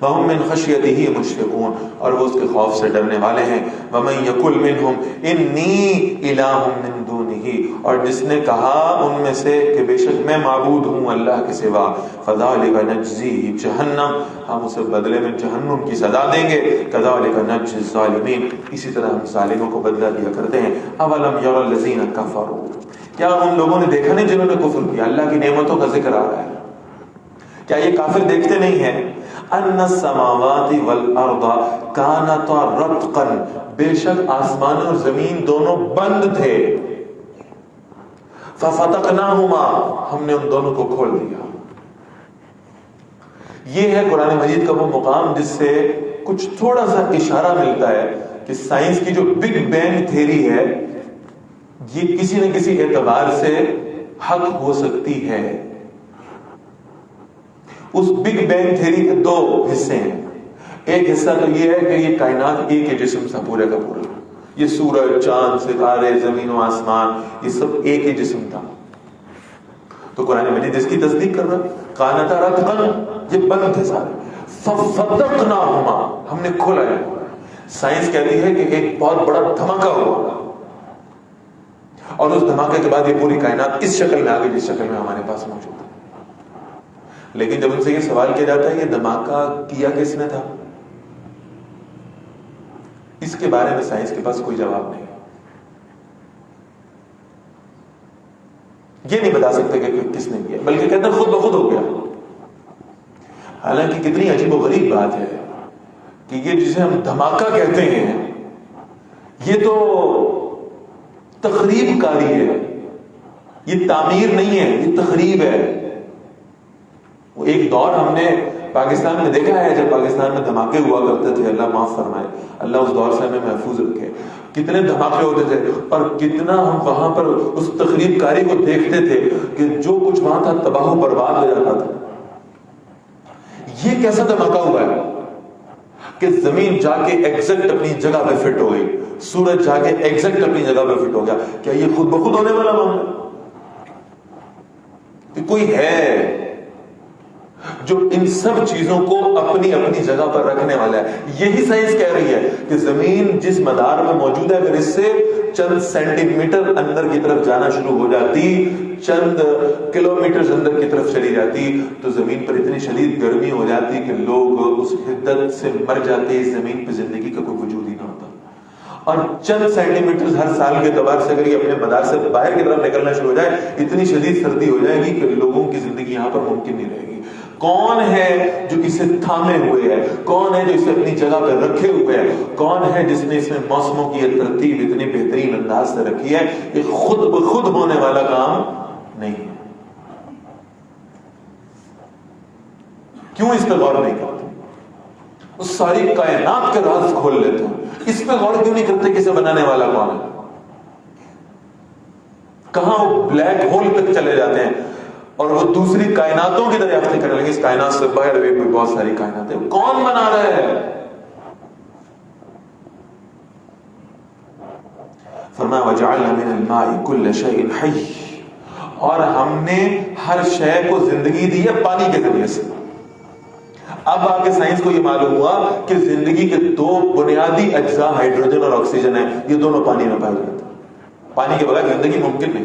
وَهُمْ مِنْ خَشْيَتِهِ مُشْفِقُونَ, اور وہ اس کے خوف سے ڈرنے والے ہیں. وَمَنْ يَقُلْ مِنْهُمْ إِنِّي إِلَٰهٌ مِّن دُونِهِ, اور جس نے کہا ان میں سے کہ بے شک میں معبود ہوں اللہ کے سوا. فَذَلِكَ نَجْزِيهِ جَهَنَّمَ, ہم اسے بدلے میں جہنم کی سزا دیں گے. كَذَلِكَ نَجْزِي الظَّالِمِينَ, اسی طرح ہم ظالموں کو بدلہ دیا کرتے ہیں. أَوَلَمْ يَرَ الَّذِينَ كَفَرُوا, کیا ان لوگوں نے دیکھا نہیں جنہوں نے کفر کیا. اللہ کی نعمتوں کا ذکر آ رہا ہے. کیا یہ کافر دیکھتے نہیں ہیں ان السماوات والارض کانتا رتقا, بے شک آسمان اور زمین دونوں بند تھے. ففتقناہما, ہم نے ان دونوں کو کھول دیا. یہ ہے قرآن مجید کا وہ مقام جس سے کچھ تھوڑا سا اشارہ ملتا ہے کہ سائنس کی جو بگ بینگ تھیوری ہے یہ کسی نہ کسی اعتبار سے حق ہو سکتی ہے. اس بگ بینگ تھیوری کے دو حصے ہیں. ایک حصہ تو یہ ہے کہ یہ کائنات ایک ہی جسم تھا پورے کا پورا, یہ سورج, چاند, ستارے, زمین و آسمان, یہ سب ایک ہی جسم تھا. تو قرآن مجید اس کی تصدیق کر رہا, کانتا رتقا, یہ بند تھے سارے. ففتقناہما, ہم نے کھولا ہے. سائنس کہتی ہے کہ ایک بہت بڑا دھماکہ ہوا اور اس دھماکے کے بعد یہ پوری کائنات اس شکل میں آ گئی جس شکل میں ہمارے پاس موجود ہے. لیکن جب ان سے یہ سوال کیا جاتا ہے یہ دھماکہ کیا کس نے تھا, اس کے بارے میں سائنس کے پاس کوئی جواب نہیں. یہ نہیں بتا سکتے کہ کس نے کیا, بلکہ کہتے ہیں خود بخود ہو گیا. حالانکہ کتنی عجیب و غریب بات ہے کہ یہ جسے ہم دھماکہ کہتے ہیں یہ تو تخریب کاری ہے, یہ تعمیر نہیں ہے, یہ تخریب ہے. وہ ایک دور ہم نے پاکستان میں دیکھا ہے جب پاکستان میں دھماکے ہوا کرتے تھے, اللہ معاف فرمائے, اللہ اس دور سے ہمیں محفوظ رکھے. کتنے دھماکے ہوتے تھے اور کتنا ہم وہاں پر اس تخریب کاری کو دیکھتے تھے کہ جو کچھ وہاں تھا تباہ و برباد ہو جاتا تھا. یہ کیسا دھماکہ ہوا ہے کہ زمین جا کے ایگزیکٹ اپنی جگہ پہ فٹ ہو گئی, سورج جا کے ایگزیکٹ اپنی جگہ پہ فٹ ہو گیا, کیا یہ خود بخود ہونے والا معاملہ؟ کہ کوئی ہے جو ان سب چیزوں کو اپنی اپنی جگہ پر رکھنے والا ہے. یہی سائنس کہہ رہی ہے کہ زمین جس مدار میں موجود ہے, اگر اس سے چند سینٹی میٹر اندر کی طرف جانا شروع ہو جاتی, چند کلومیٹر اندر کی طرف چلی جاتی, تو زمین پر اتنی شدید گرمی ہو جاتی کہ لوگ اس حدت سے مر جاتے, اس زمین پہ زندگی کا کوئی وجود ہی نہ ہوتا. اور چند سینٹی میٹر ہر سال کے اعتبار سے اگر یہ اپنے مدار سے باہر کی طرف نکلنا شروع ہو جائے, اتنی شدید سردی ہو جائے گی کہ لوگوں کی زندگی یہاں پر ممکن نہیں رہے گی. کون ہے جو اسے تھامے ہوئے ہے؟ کون ہے جو اسے اپنی جگہ پہ رکھے ہوئے ہے؟ کون ہے جس نے اس میں موسموں کی یہ ترتیب اتنی بہترین انداز سے رکھی ہے؟ یہ خود بخود ہونے والا کام نہیں ہے. کیوں اس پہ غور نہیں کرتے؟ اس ساری کائنات کے راز کھول لیتے ہیں, اس پہ غور کیوں نہیں کرتے کہ اسے بنانے والا کون ہے؟ کہاں وہ بلیک ہول تک چلے جاتے ہیں اور وہ دوسری کائناتوں کی دریافت کرنے لگے. اس کائنات سے باہر بھی بہت ساری کائناتیں, کون بنا رہا ہے؟ فرمایا وجعلنا من الماء كل شيء حي, اور ہم نے ہر شے کو زندگی دی ہے پانی کے ذریعے سے. اب آگے سائنس کو یہ معلوم ہوا کہ زندگی کے دو بنیادی اجزاء ہائیڈروجن اور آکسیجن ہیں, یہ دونوں پانی میں پائے جاتے ہیں. پانی کے بغیر زندگی ممکن نہیں.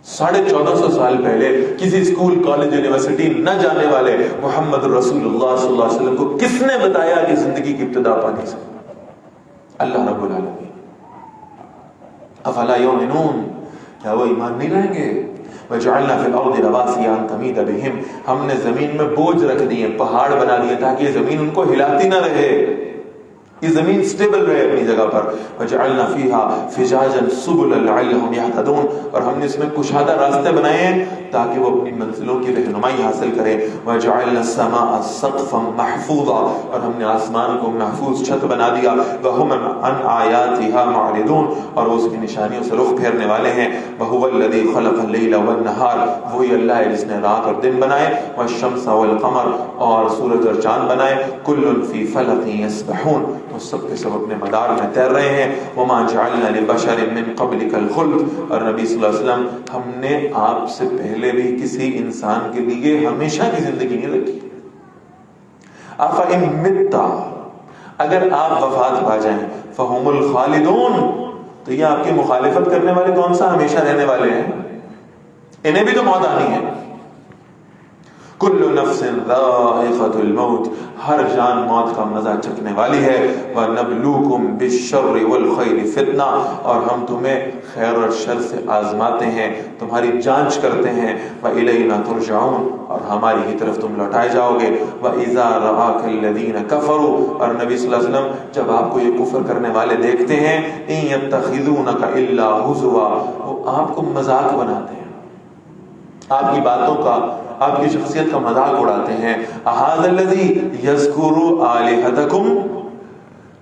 1450 سال پہلے کسی اسکول, کالج, یونیورسٹی نہ جانے والے محمد رسول اللہ صلی اللہ علیہ وسلم کو کس نے بتایا کہ زندگی کی ابتدا پانی سے؟ اللہ رب العالمین. افلا یؤمنون, کیا وہ ایمان نہیں لائیں گے؟ وجعلنا فی الارض رواسی ان تمید بہم, ہم نے زمین میں بوجھ رکھ دیے, پہاڑ بنا دیے تاکہ یہ زمین ان کو ہلاتی نہ رہے, یہ زمین سٹیبل رہے اپنی جگہ پر. وجعلنا فیها فجاجا سبلا لعلهم يهتدون, اور ہم نے اس میں کشادہ راستے بنائے ہیں تاکہ وہ اپنی منزلوں کی رہنمائی حاصل کریں. وجعلنا السماء سقفا محفوظا, اور ہم نے آسمان کو محفوظ چھت بنا دیا. وهم عن آیاتها معرضون, اور وہ اس کی نشانیوں سے رخ پھیرنے والے ہیں. وهو الذي خلق الليل والنهار, وہی اللہ ہے جس نے رات اور دن بنائے. والشمس والقمر, اور سورج اور چاند بنائے. كل في فلك يسبحون, تو سب کے سب اپنے مدار میں تیر رہے ہیں. وما جعلنا لبشر من قبلك الخلد, اور نبی صلی اللہ علیہ وسلم, ہم نے آپ سے پہلے بھی کسی انسان کے لیے ہمیشہ کی زندگی نہیں رکھی. افإن مت, اگر آپ وفات پا جائیں, فهم الخالدون, تو یہ آپ کی مخالفت کرنے والے کون سا ہمیشہ رہنے والے ہیں؟ انہیں بھی تو موت آنی ہے. کل نفس ذائقۃ الموت, ہر جان موت کا مزہ چکھنے والی ہے. وَنَبْلُوكُمْ بِالشَّرِّ وَالْخَيْرِ فِتْنَةً, اور ہم تمہیں خیر اور شر سے آزماتے ہیں, تمہاری جانچ کرتے ہیں. وَإِلَيْنَا تُرْجَعُونَ, اور ہماری ہی طرف تم لوٹائے جاؤ گے. وَإِذَا رَآكَ الَّذِينَ كَفَرُوا, اور نبی صلی اللہ علیہ وسلم جب آپ کو یہ کفر کرنے والے دیکھتے ہیں, إِن يَتَّخِذُونَكَ إِلَّا هُزُوًا, وہ آپ کو مذاق بناتے ہیں, آپ کی باتوں کا, آپ کی شخصیت کا مذاق اڑاتے ہیں. اَهَذَا الَّذِي يَذْكُرُ آلِهَتَكُمْ,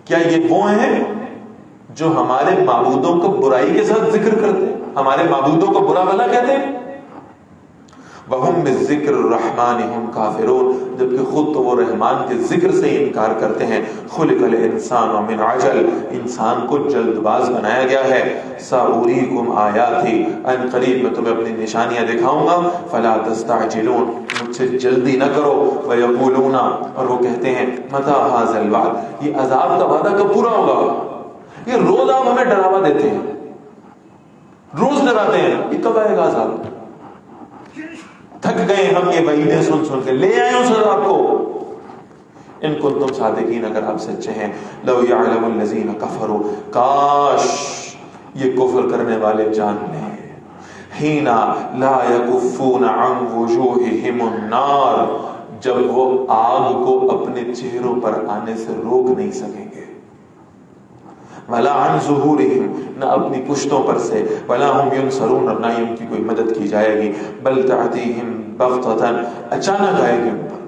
کیا یہ وہ ہیں جو ہمارے معبودوں کو برائی کے ساتھ ذکر کرتے ہیں, ہمارے معبودوں کو برا بھلا کہتے ہیں. وَهُمْ بِالذِّكْرِ الرَّحْمَنِ هُمْ كَافِرُونَ, جبکہ خود تو وہ رحمان کے ذکر سے انکار کرتے ہیں. خُلِقَ الْإِنسَانُ مِنْ عَجَلٍ, انسان کو جلد باز بنایا گیا ہے. سَأُرِيكُمْ آيَاتِي, ان قریب میں تمہیں اپنی نشانیاں دکھاؤں گا. فَلَا تَسْتَعْجِلُونَ, مجھ سے جلدی نہ کرو. وَيَقُولُونَ, اور وہ کہتے ہیں, مَتَىٰ هَٰذَا الْوَعْدُ, یہ عذاب کا وعدہ کب پورا ہوگا؟ یہ روز آپ ہمیں ڈراوا دیتے ہیں, روز ڈراتے ہیں, یہ کب آئے گا عذاب؟ تھک گئے ہم یہ وعیدیں سن سن کے, لے آئے اس عذاب کو. ان کنتم صادقین, اگر آپ سچے ہیں. لو یعلم الذین کفروا, کاش یہ کفر کرنے والے جان لیں. حین لا یکفون عن وجوہہم النار, جب وہ آگ کو اپنے چہروں پر آنے سے روک نہیں سکیں گے. ولا عن ظہورہم, نہ اپنی پشتوں پر سے. ولا ہم ینصرون, اور نہ ہی ان کی کوئی مدد کی جائے گی. بل تأتیہم بغتۃ, اچانک آئے گی ان پر.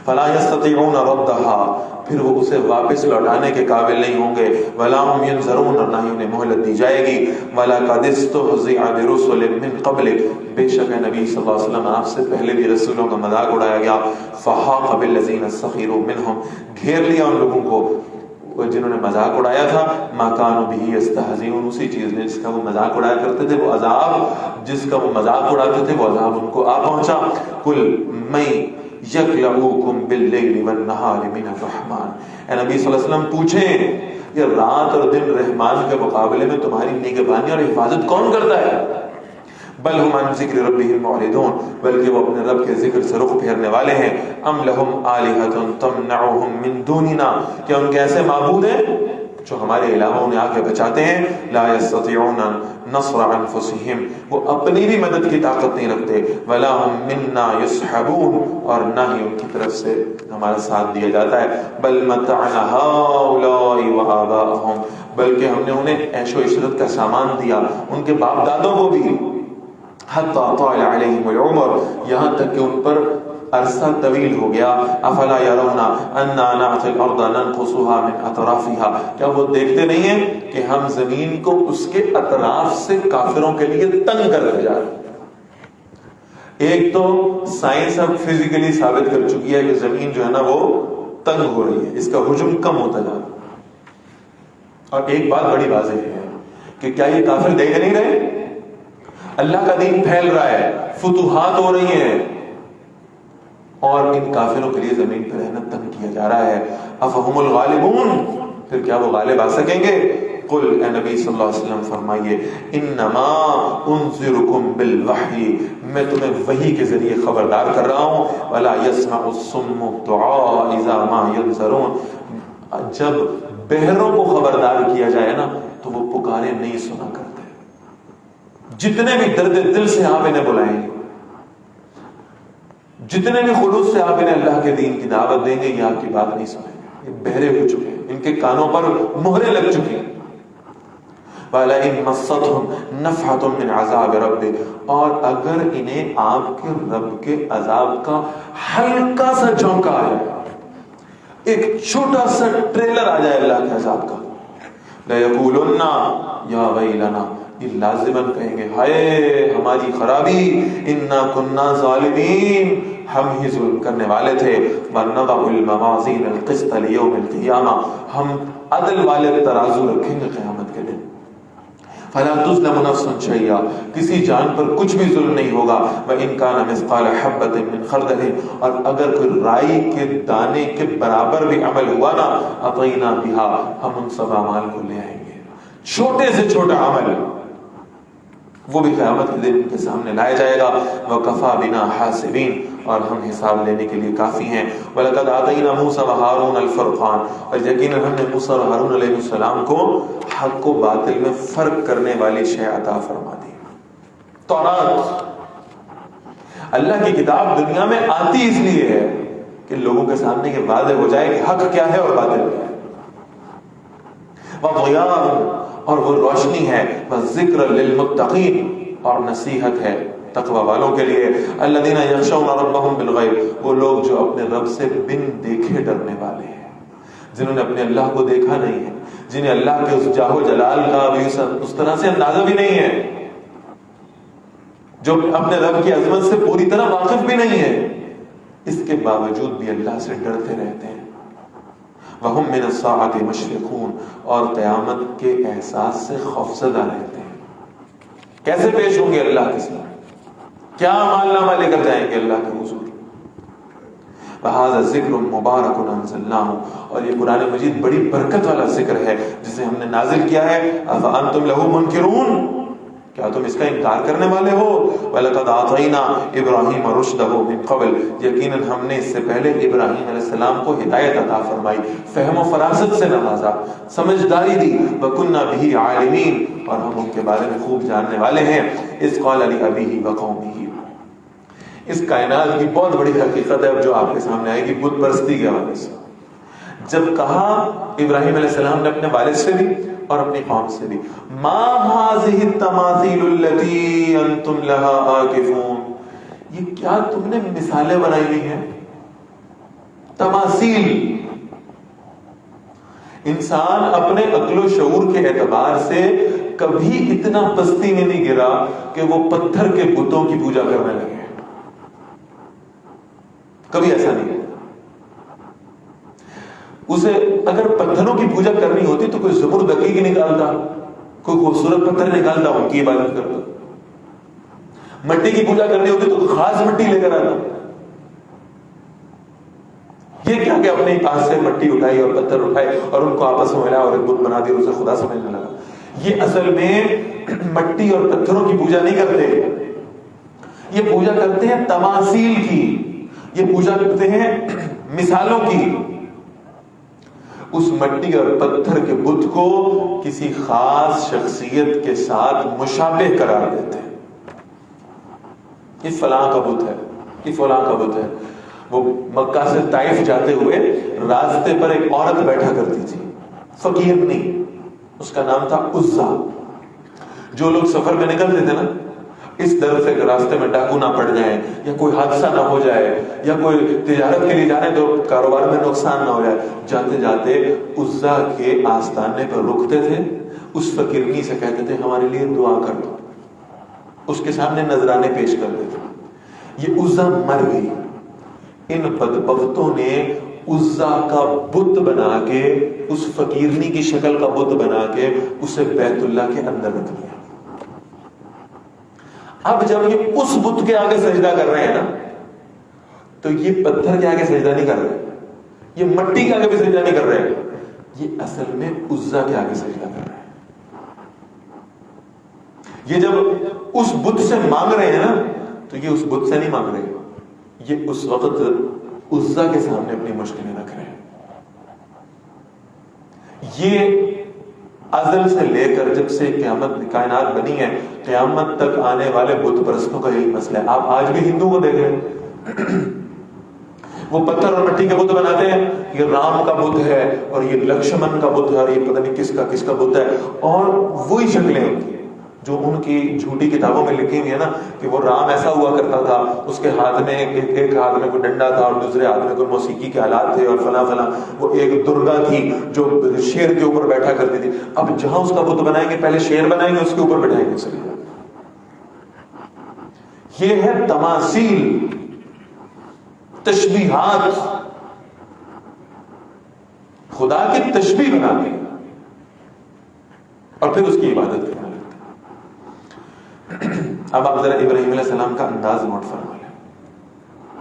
فلا یستطیعون ردها, پھر وہ اسے واپس لوٹانے کے قابل نہیں ہوں گے. ولا ہم ینظرون, اور نہ ہی انہیں مہلت دی جائے گی. ولا قد استہزئ برسل من قبلک, بے شک ہے نبی صلی اللہ علیہ وسلم آپ سے پہلے بھی رسولوں کا مذاق اڑایا گیا. فحاق بالذین سخروا منہم، گھیر لیا ان لوگوں کو جنہوں نے مذاق اڑایا تھا. ما کانوا بہ یستہزئون، اسی چیز نے جس کا وہ مذاق اڑایا کرتے تھے، وہ عذاب جس کا وہ مذاق اڑاتے تھے وہ عذاب ان کو آ پہنچا. قل من یکلؤکم باللیل والنہار من الرحمن، اے نبی صلی اللہ علیہ وسلم پوچھیں یہ رات اور دن رحمان کے مقابلے میں تمہاری نگہبانی اور حفاظت کون کرتا ہے؟ بل ہم عن ذکر ربہم معرضون، بلکہ وہ اپنے رب کے ذکر سے رخ پھیرنے والے ہیں. ام لہم آلہۃ تمنعہم من دوننا، کیا ان کے ایسے معبود ہیں جو ہمارے علاوہ انہیں آ کے بچاتے ہیں؟ لا یستطیعون نصر انفسہم، وہ اپنی بھی مدد کی طاقت نہیں رکھتے. ولا ہم منا یصحبون، اور نہ ہی ان کی طرف سے ہمارا ساتھ دیا جاتا ہے. بل متعنا ہؤلاء وآباءہم، بلکہ ہم نے انہیں عیش و عشرت کا سامان دیا، ان کے باپ دادوں کو بھی. حتی طال علیہم العمر، یہاں تک کہ ان پر عرصہ طویل ہو گیا. افلا یرون انا نأتی الارض ننقصها من اطرافها، کیا وہ دیکھتے نہیں ہیں کہ ہم زمین کو اس کے اطراف سے کافروں کے لیے تنگ کرتے جا رہے ہیں. ایک تو سائنس اب فزیکلی ثابت کر چکی ہے کہ زمین جو ہے نا وہ تنگ ہو رہی ہے، اس کا حجم کم ہوتا جا رہا ہے. اور ایک بات بڑی واضح ہے کہ کیا یہ کافر دیکھ نہیں رہے؟ اللہ کا دین پھیل رہا ہے، فتوحات ہو رہی ہیں، اور ان کافروں کے لیے زمین پر رہنا تنگ کیا جا رہا ہے. افہم الغالبون، پھر کیا وہ غالب آ سکیں گے؟ قل، اے نبی صلی اللہ علیہ وسلم فرمائیے، انما انذرکم بالوحی، میں تمہیں وحی کے ذریعے خبردار کر رہا ہوں. ولا یسمع الصم الدعاء اذا ما ينذرون، جب بہروں کو خبردار کیا جائے نا تو وہ پکارے نہیں سنا کرتے. جتنے بھی درد دل سے آپ انہیں بلائیں گے، جتنے بھی خلوص سے آپ انہیں اللہ کے دین کی دعوت دیں گے، یہ آپ کی بات نہیں سنیں گے. یہ بہرے ہو چکے ہیں، ان کے کانوں پر مہرے لگ چکی ہیں. وَلَئِن مَّسَّتْهُمْ نَفْحَةٌ مِّنْ عَذَابِ رَبِّكَ، اور اگر انہیں آپ کے رب کے عذاب کا ہلکا سا جھونکا آ جائے، ایک چھوٹا سا ٹریلر آ جائے اللہ کے عذاب کا، لَيَقُولُنَّ يَا وَيْلَنَا، یہ لازماً کہیں گے ہائے ہماری خرابی، اِنَّا كُنَّا ظَالِمِينَ، ہم ہی ظلم کرنے والے تھے. وَنَضَعُ الْمَوَازِينَ الْقِسْطَ لِيَوْمِ الْقِيَامَةِ، ہم عدل والے ترازو رکھیں گے قیامت کے دن. فَلَا تُظْلَمُ نَفْسٌ شَيْئًا، کسی جان پر کچھ بھی ظلم نہیں ہوگا. وَإِن كَانَ مِثْقَالَ حَبَّةٍ مِّنْ خَرْدَلٍ، اور اگر کوئی رائی کے دانے کے برابر بھی عمل ہوا نا، أَتَيْنَا بِهَا، ہم ان سب اعمال کو لے آئیں گے. چھوٹے سے چھوٹا عمل وہ بھی قیامت کے دن ان کے سامنے لایا جائے گا. وَكَفَى بِنَا حَاسِبِينَ، اور ہم حساب لینے کے لیے کافی ہیں. وَلَقَدْ آتَيْنَا مُوسَىٰ وَهَارُونَ الْفُرْقَانَ، اور یقیناً ہم نے موسیٰ اور ہارون علیہ السلام کو حق و باطل میں فرق کرنے والی شے عطا فرما دی. تورات، اللہ کی کتاب دنیا میں آتی اس لیے ہے کہ لوگوں کے سامنے یہ واضح ہو جائے کہ حق کیا ہے اور باطل کیا ہے. وَضِيَاءٌ، اور وہ روشنی ہے. وَذِكْرًا لِلْمُتَّقِينَ، اور نصیحت ہے تقوی والوں کے لیے. الذین یخشون ربهم بالغیب، وہ لوگ جو اپنے رب سے بن دیکھے ڈرنے والے ہیں، جنہوں نے اپنے اللہ کو دیکھا نہیں ہے، جنہیں اللہ کے اس جاہ و جلال کا بھی اس طرح سے اندازہ بھی نہیں ہے، جو اپنے رب کی عظمت سے پوری طرح واقف بھی نہیں ہے، اس کے باوجود بھی اللہ سے ڈرتے رہتے ہیں. وَهُمْ مِنَ السَّاعَةِ مُشْفِقُونَ، اور قیامت کے احساس سے خوفزدہ رہتے ہیں. کیسے پیش ہوں گے اللہ کے سامنے، کیا اعمال نامہ لے کر جائیں گے اللہ کے حضور. وَهَذَا ذِكْرٌ مُبَارَكٌ أَنزَلْنَاهُ، اور یہ قرآن مجید بڑی برکت والا ذکر ہے جسے ہم نے نازل کیا ہے. أَفَأَنْتُمْ لَهُ مُنْكِرُونَ، کیا تم اس کا انکار کرنے والے ہو. وَلَقَدْ آتَيْنَا إِبْرَاهِيمَ رُشْدَهُ مِنْ قَبْلُ، یقیناً ہم نے اس سے پہلے ابراہیم علیہ السلام کو ہدایت عطا فرمائی، فہم و فراست سے نوازا، سمجھداری دی. وَكُنَّا بِهِ عَالِمِينَ، اور ہم ان کے بارے میں خوب جاننے والے ہیں. إِذْ قَالَ لِأَبِيهِ وَقَوْمِهِ، اس کائنات کی بہت بڑی حقیقت ہے جو آپ کے سامنے آئے گی بت پرستی کے حوالے سے. جب کہا ابراہیم علیہ السلام نے اپنے والد سے بھی اور اپنی قوم سے بھی، ما هذه التماثيل التي انتم لها عاكفون، یہ کیا تم نے مثالیں بنائی ہوئی ہیں. تماثیل، انسان اپنے عقل و شعور کے اعتبار سے کبھی اتنا پستی میں نہیں گرا کہ وہ پتھر کے بتوں کی پوجا کرنے لگے. کبھی ایسا نہیں ہے. اسے اگر پتھروں کی پوجا کرنی ہوتی تو کوئی زبردقی کی نکالتا, کوئی خوبصورت پتھر نکالتا, ان کی عبادت کرتا. مٹی کی پوجا کرنی ہوتی تو کوئی خاص مٹی لے کر آتا. یہ کیا کہ اپنے پاس سے مٹی اٹھائی اور پتھر اٹھائے اور ان کو آپس میں ملا اور ایک بت بنا دیا اور اسے خدا سمجھنے لگا. یہ اصل میں مٹی اور پتھروں کی پوجا نہیں کرتے, یہ پوجا کرتے ہیں تماثیل کی, یہ پوجا کرتے ہیں مثالوں کی. اس مٹی اور پتھر کے بت کو کسی خاص شخصیت کے ساتھ مشابہ قرار دیتے ہیں. یہ فلاں کا بت ہے, یہ فلاں کا بت ہے. وہ مکہ سے طائف جاتے ہوئے راستے پر ایک عورت بیٹھا کرتی تھی, فقیر نہیں, اس کا نام تھا عزا. جو لوگ سفر میں نکلتے تھے نا, اس طرح سے راستے میں ڈاکو نہ پڑ جائیں یا کوئی حادثہ نہ ہو جائے یا کوئی تجارت کے لیے جانے تو کاروبار میں نقصان نہ ہو جائے, جاتے جاتے عزا کے آستانے پر رکتے تھے. اس فقیرنی سے کہتے تھے ہمارے لیے دعا کر دو. اس کے سامنے نذرانے پیش کر دیتے. یہ عزا مر گئی. ان بدبختوں نے عزا کا بت بنا کے, اس فقیرنی کی شکل کا بت بنا کے اسے بیت اللہ کے اندر رکھ دیا. اب جب یہ اس بت کے آگے سجدہ کر رہے ہیں نا, تو یہ پتھر کے آگے سجدہ نہیں کر رہے, یہ مٹی کے آگے بھی سجدہ نہیں کر رہے, یہ اصل میں عزا کے آگے سجدہ کر رہے ہیں. یہ جب اس بت سے مانگ رہے ہیں نا, تو یہ اس بت سے نہیں مانگ رہے, یہ اس وقت عزا کے سامنے اپنی مشکلیں رکھ رہے ہیں. یہ ازل سے لے کر جب سے قیامت کائنات بنی ہے, قیامت تک آنے والے بت پرستوں کا یہی مسئلہ ہے. آپ آج بھی ہندو کو دیکھ لیں, وہ پتھر اور مٹی کے بت بناتے ہیں. یہ رام کا بت ہے اور یہ لکشمن کا بت ہے اور یہ پتہ نہیں کس کا بت ہے, اور وہی شکلیں ہوتی ہیں جو ان کی جھوٹی کتابوں میں لکھی ہوئی ہے نا, کہ وہ رام ایسا ہوا کرتا تھا, اس کے ہاتھ میں ایک ہاتھ میں کوئی ڈنڈا تھا اور دوسرے ہاتھ میں کوئی موسیقی کے آلات تھے اور فلاں فلاں. وہ ایک درگا تھی جو شیر کے اوپر بیٹھا کرتی تھی. اب جہاں اس کا بت بنائیں گے پہلے شیر بنائیں گے, اس کے اوپر بٹھائیں گے. یہ ہے تماثیل, تشبیہات, خدا کی تشبیہ بناتے ہیں اور پھر اس کی عبادت کرتے ہیں. اب آپ ذرا ابراہیم علیہ السلام کا انداز نوٹ فرما لیں.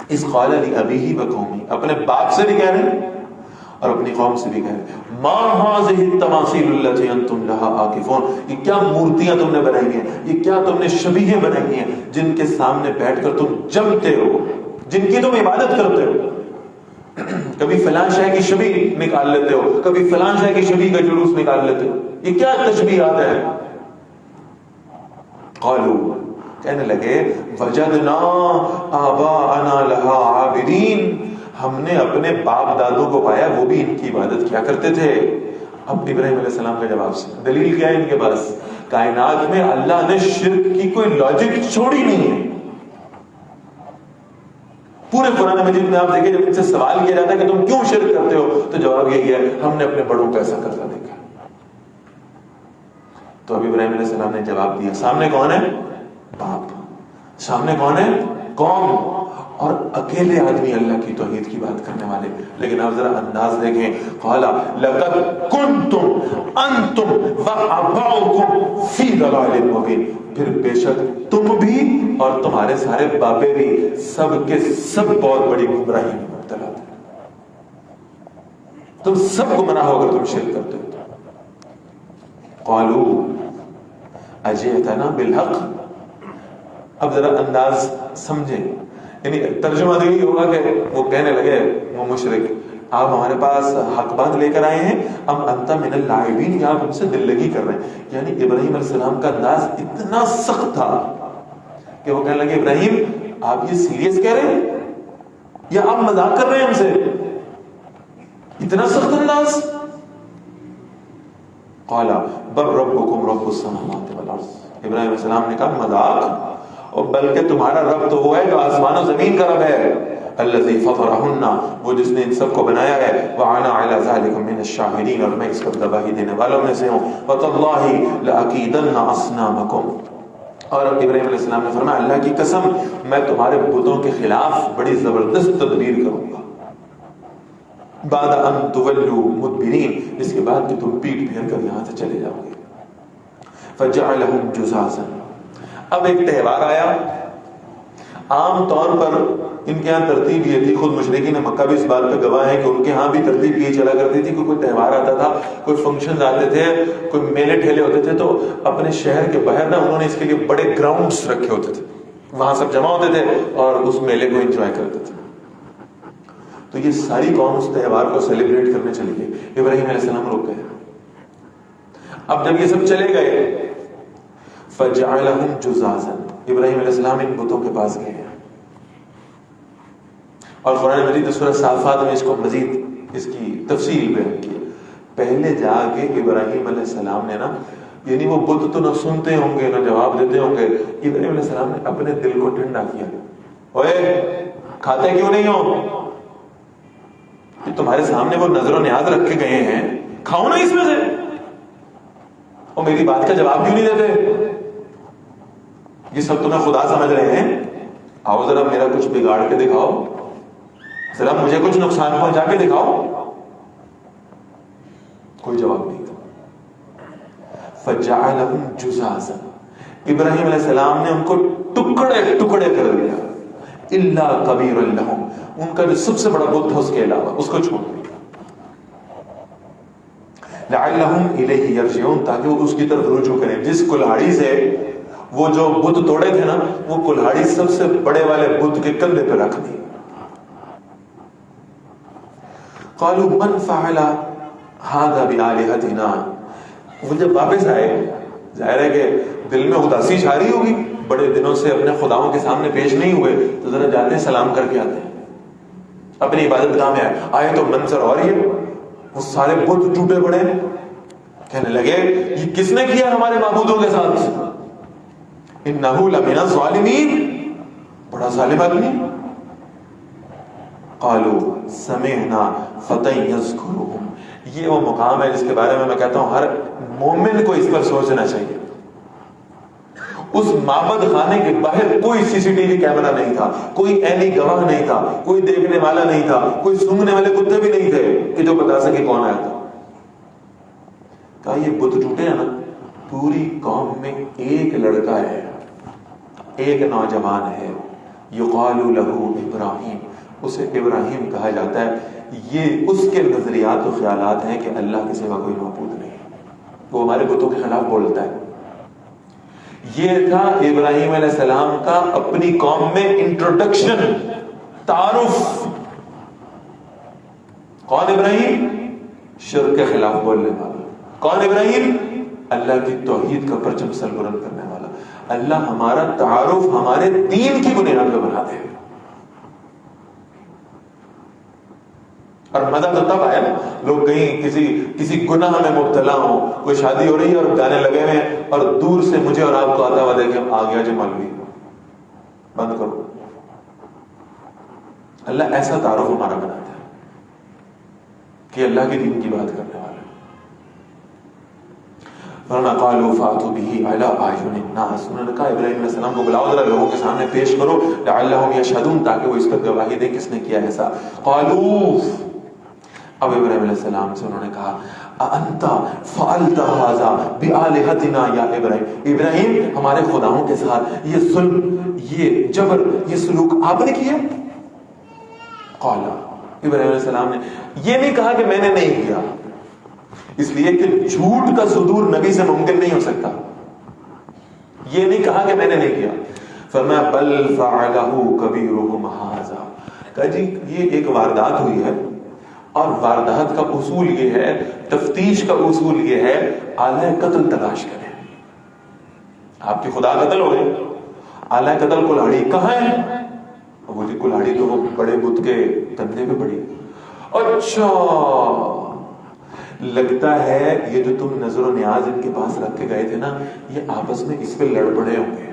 اس قال لأبیہ وقومہ, اپنے باپ سے بھی کہہ رہے ہیں اور اپنی قوم سے بھی کہہ رہے ہیں, ما هذه التماثیل التي انتم لها عاکفون, یہ کیا مورتیاں تم نے بنائی ہیں, یہ کیا تم نے شبیہیں بنائی ہیں جن کے سامنے بیٹھ کر تم جمتے ہو, جن کی تم عبادت کرتے ہو. کبھی فلاں شے کی شبیہ نکال لیتے ہو, کبھی فلاں شے کی شبیہ کا جلوس نکال لیتے ہو. یہ کیا تشبیہات ہیں؟ قالوا, کہنے لگے, وجدنا آباءنا لها عابدین, ہم نے اپنے باپ دادوں کو پایا وہ بھی ان کی عبادت کیا کرتے تھے. اب ابراہیم علیہ السلام کا جواب سے دلیل کیا ہے ان کے پاس؟ کائنات میں اللہ نے شرک کی کوئی لاجک چھوڑی نہیں ہے. پورے قرآن مجید میں آپ دیکھیں جب ان سے سوال کیا جاتا ہے کہ تم کیوں شرک کرتے ہو, تو جواب یہی ہے, ہم نے اپنے بڑوں کو ایسا کرتا دیکھا. تو ابھی ابراہیم علیہ السلام نے جواب دیا, سامنے کون ہے؟ باپ. سامنے کون ہے؟ قوم. اور اکیلے آدمی اللہ کی توحید کی بات کرنے والے. لیکن آپ ذرا انداز دیکھیں, قال لقد کنتم انتم وآباؤکم فی ضلال مبین, پھر بے شک تم بھی اور تمہارے سارے بابے بھی سب کے سب بہت بڑی گمراہی میں مبتلا تھے. تم سب گمراہ ہو کر تم شرک کرتے ہو. قالوا اجئتنا بالحق. اب ذرا انداز سمجھیں, یعنی ترجمہ تو یہی ہوگا کہ وہ کہنے لگے وہ مشرک, آپ ہمارے پاس حق بات لے کر آئے ہیں, ام انت من اللاعبین, یا آپ ہم سے دل لگی کر رہے ہیں. یعنی ابراہیم علیہ السلام کا انداز اتنا سخت تھا کہ وہ کہنے لگے, ابراہیم آپ یہ سیریس کہہ رہے ہیں یا آپ مذاق کر رہے ہیں ہم سے؟ اتنا سخت انداز. قال بل ربکم رب السماوات والارض. ابراہیم علیہ السلام نے کہا مذاق, اور بلکہ تمہارا رب تو وہ ہے جو آسمان و زمین کا رب ہے. الذی فطرہن، وہ جس نے ان سب کو بنایا ہے، وَأَنَا عَلَى ذَلِكَ مِنَ الشَّاهِدِينَ، اور میں اس پر گواہی دینے والوں میں سے ہوں، وَتَاللَّهِ لَأَكِيدَنَّ أَصْنَامَكُمْ، اور ابراہیم علیہ السلام نے فرمایا اللہ کی قسم میں تمہارے بتوں کے خلاف بڑی زبردست تدبیر کروں گا، بعد ان تولوا مدبرین، اس کے بعد کہ تم پیٹ پھیر کر یہاں سے چلے جاؤ گے. فجعلهم جزازا، اب ایک تہوار آیا. عام طور پر ان کے یہاں ترتیب یہ تھی، خود مشرکین مکہ بھی اس بات پہ گواہ ہیں کہ ان کے ہاں بھی ترتیب یہ چلا کرتی تھی کہ کوئی تہوار آتا تھا، کوئی فنکشن آتے تھے، کوئی میلے ٹھیلے ہوتے تھے، تو اپنے شہر کے باہر نا انہوں نے اس کے لیے بڑے گراؤنڈز رکھے ہوتے تھے، وہاں سب جمع ہوتے تھے اور اس میلے کو انجوائے کرتے تھے. تو یہ ساری قوم اس تہوار کو سیلیبریٹ کرنے چلی گئی. ابراہیم علیہ السلام رک گئے. اب جب یہ سب چلے گئے، فجعلهم جزازا، ابراہیم علیہ السلام ان بتوں کے پاس گئے ہیں. اور قرآن مجید سورہ صافات میں اس کو مزید اس کی تفصیل بیان کی. پہلے جا کے ابراہیم علیہ السلام نے نا، یعنی وہ بت تو نہ سنتے ہوں گے نہ جواب دیتے ہوں گے، ابراہیم علیہ السلام نے اپنے دل کو ٹھنڈا کیا. اوے کھاتے کیوں نہیں ہو؟ تمہارے سامنے وہ نظر و نیاز رکھ کے گئے ہیں، کھاؤ نا اس میں سے. اور میری بات کا جواب کیوں نہیں دیتے؟ یہ سب تمہیں خدا سمجھ رہے ہیں؟ آؤ ذرا میرا کچھ بگاڑ کے دکھاؤ، ذرا مجھے کچھ نقصان پہنچا کے دکھاؤ. کوئی جواب نہیں تھا. فجعلهم جزازا، ابراہیم علیہ السلام نے ان کو ٹکڑے ٹکڑے کر دیا. الا کبیر لہم، ان کا جو سب سے بڑا بت تھا اس کے علاوہ اس کو چھوڑ دیا. لعلہم الیہ یرجعون، تاکہ وہ اس کی طرف رجوع کریں. جس کلہاڑی سے وہ جو بت توڑے تھے نا، وہ کلہاڑی سب سے بڑے والے بت کے کندھے پہ رکھ دی. قالوا من فعل هذا بآلهتنا، وہ جب واپس آئے، ظاہر ہے کہ دل میں اداسی چھا رہی ہوگی، بڑے دنوں سے اپنے خداؤں کے سامنے پیش نہیں ہوئے، تو ذرا جاتے ہیں سلام کر کے آتے ہیں. اپنی عبادت گاہ میں آئے تو منظر اور یہ وہ سارے بت ٹوٹے پڑے. کہنے لگے یہ کس نے کیا ہمارے معبودوں کے ساتھ؟ انہ لمن الظالمین، بڑا ظالم آدمی. قالوا سمعنا فتى يذكرهم، یہ وہ مقام ہے جس کے بارے میں کہتا ہوں ہر مومن کو اس پر سوچنا چاہیے. اس معبد خانے کے باہر کوئی سی سی ٹی وی کیمرہ نہیں تھا، کوئی عینی گواہ نہیں تھا، کوئی دیکھنے والا نہیں تھا، کوئی سونگنے والے کتے بھی نہیں تھے کہ جو بتا سکے کون آیا تھا. کہا یہ بت ٹوٹے ہیں نا، پوری قوم میں ایک لڑکا ہے، ایک نوجوان ہے، یقال له ابراہیم، اسے ابراہیم کہا جاتا ہے. یہ اس کے نظریات و خیالات ہیں کہ اللہ کے سوا کوئی معبود نہیں، وہ ہمارے بتوں کے خلاف بولتا ہے. یہ تھا ابراہیم علیہ السلام کا اپنی قوم میں انٹروڈکشن، تعارف. کون ابراہیم؟ شرک کے خلاف بولنے والا. کون ابراہیم؟ اللہ کی توحید کا پرچم سربلند کرنے والا. اللہ ہمارا تعارف ہمارے دین کی بنیاد پہ بنا دے. اور مزہ تو تب آیا لوگ کہیں کسی گناہ میں مبتلا ہوں، کوئی شادی ہو رہی ہے اور گانے لگے ہوئے ہیں اور دور سے مجھے اور آپ کو آتا ہوا دیکھیں آ گیا جو مولوی، بند کرو. اللہ ایسا تعارف ہمارا بناتا ہے کہ اللہ کے دین کی بات کرنے والا. ورنہ قالوا فاتوا به على اعین الناس، انہوں نے کہا ابراہیم علیہ السلام کو بلاؤ ذرا لوگوں کے سامنے پیش کرو، لعلهم یشهدون، تاکہ وہ اس پر گواہی دیں کس نے کیا ایسا. قالوا، اب ابراہیم علیہ السلام سے انہوں نے کہا انت فعلت هذا بآلهتنا یا ابراہیم، ابراہیم ہمارے خداؤں کے ساتھ یہ ظلم، یہ جبر، یہ سلوک آپ نے کیا؟ قال، ابراہیم علیہ السلام نے یہ نہیں کہا کہ میں نے نہیں کیا، اس لیے کہ جھوٹ کا صدور نبی سے ممکن نہیں ہو سکتا. یہ نہیں کہا کہ میں نے نہیں کیا. فرمایا بل فعلہ کبیرہم ھذا، کہا جی یہ ایک واردات ہوئی ہے، اور واردات کا اصول یہ ہے، تفتیش کا اصول یہ ہے آلہ قتل تلاش کریں. آپ کی خدا قتل ہو گئے، آلہ قتل کلہاڑی کہاں ہے؟ وہ جی کلہاڑی تو وہ بڑے بت کے کندھے پہ پڑی. اچھا لگتا ہے یہ جو تم نظر و نیاز ان کے پاس رکھ کے گئے تھے نا، یہ آپس میں اس پہ لڑ پڑے ہوں گے.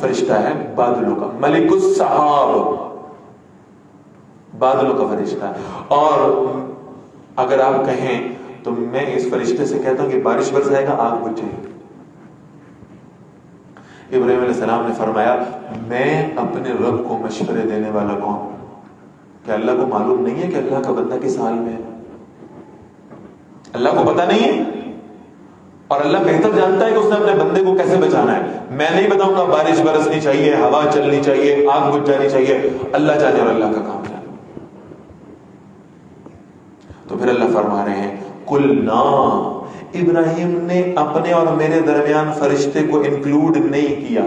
فرشتہ ہے بادلوں کا، ملک السحاب، بادلوں کا فرشتہ ہے. اور اگر آپ کہیں تو میں اس فرشتے سے کہتا ہوں کہ بارش برسائے گا، آگ بجھ جائے گی. ابراہیم علیہ السلام نے فرمایا میں اپنے رب کو مشورے دینے والا کون ہوں؟ کہ اللہ کو معلوم نہیں ہے کہ اللہ کا بندہ کس حال میں ہے؟ اللہ کو پتہ نہیں ہے، اور اللہ بہتر جانتا ہے کہ اس نے اپنے بندے کو کیسے بچانا ہے. میں نہیں بتاؤں گا بارش برسنی چاہیے، ہوا چلنی چاہیے، آگ بجھ جانی چاہیے، اللہ جانے اور اللہ کا کام جانے. تو پھر اللہ فرما رہے ہیں قُلْنَا، ابراہیم نے اپنے اور میرے درمیان فرشتے کو انکلوڈ نہیں کیا.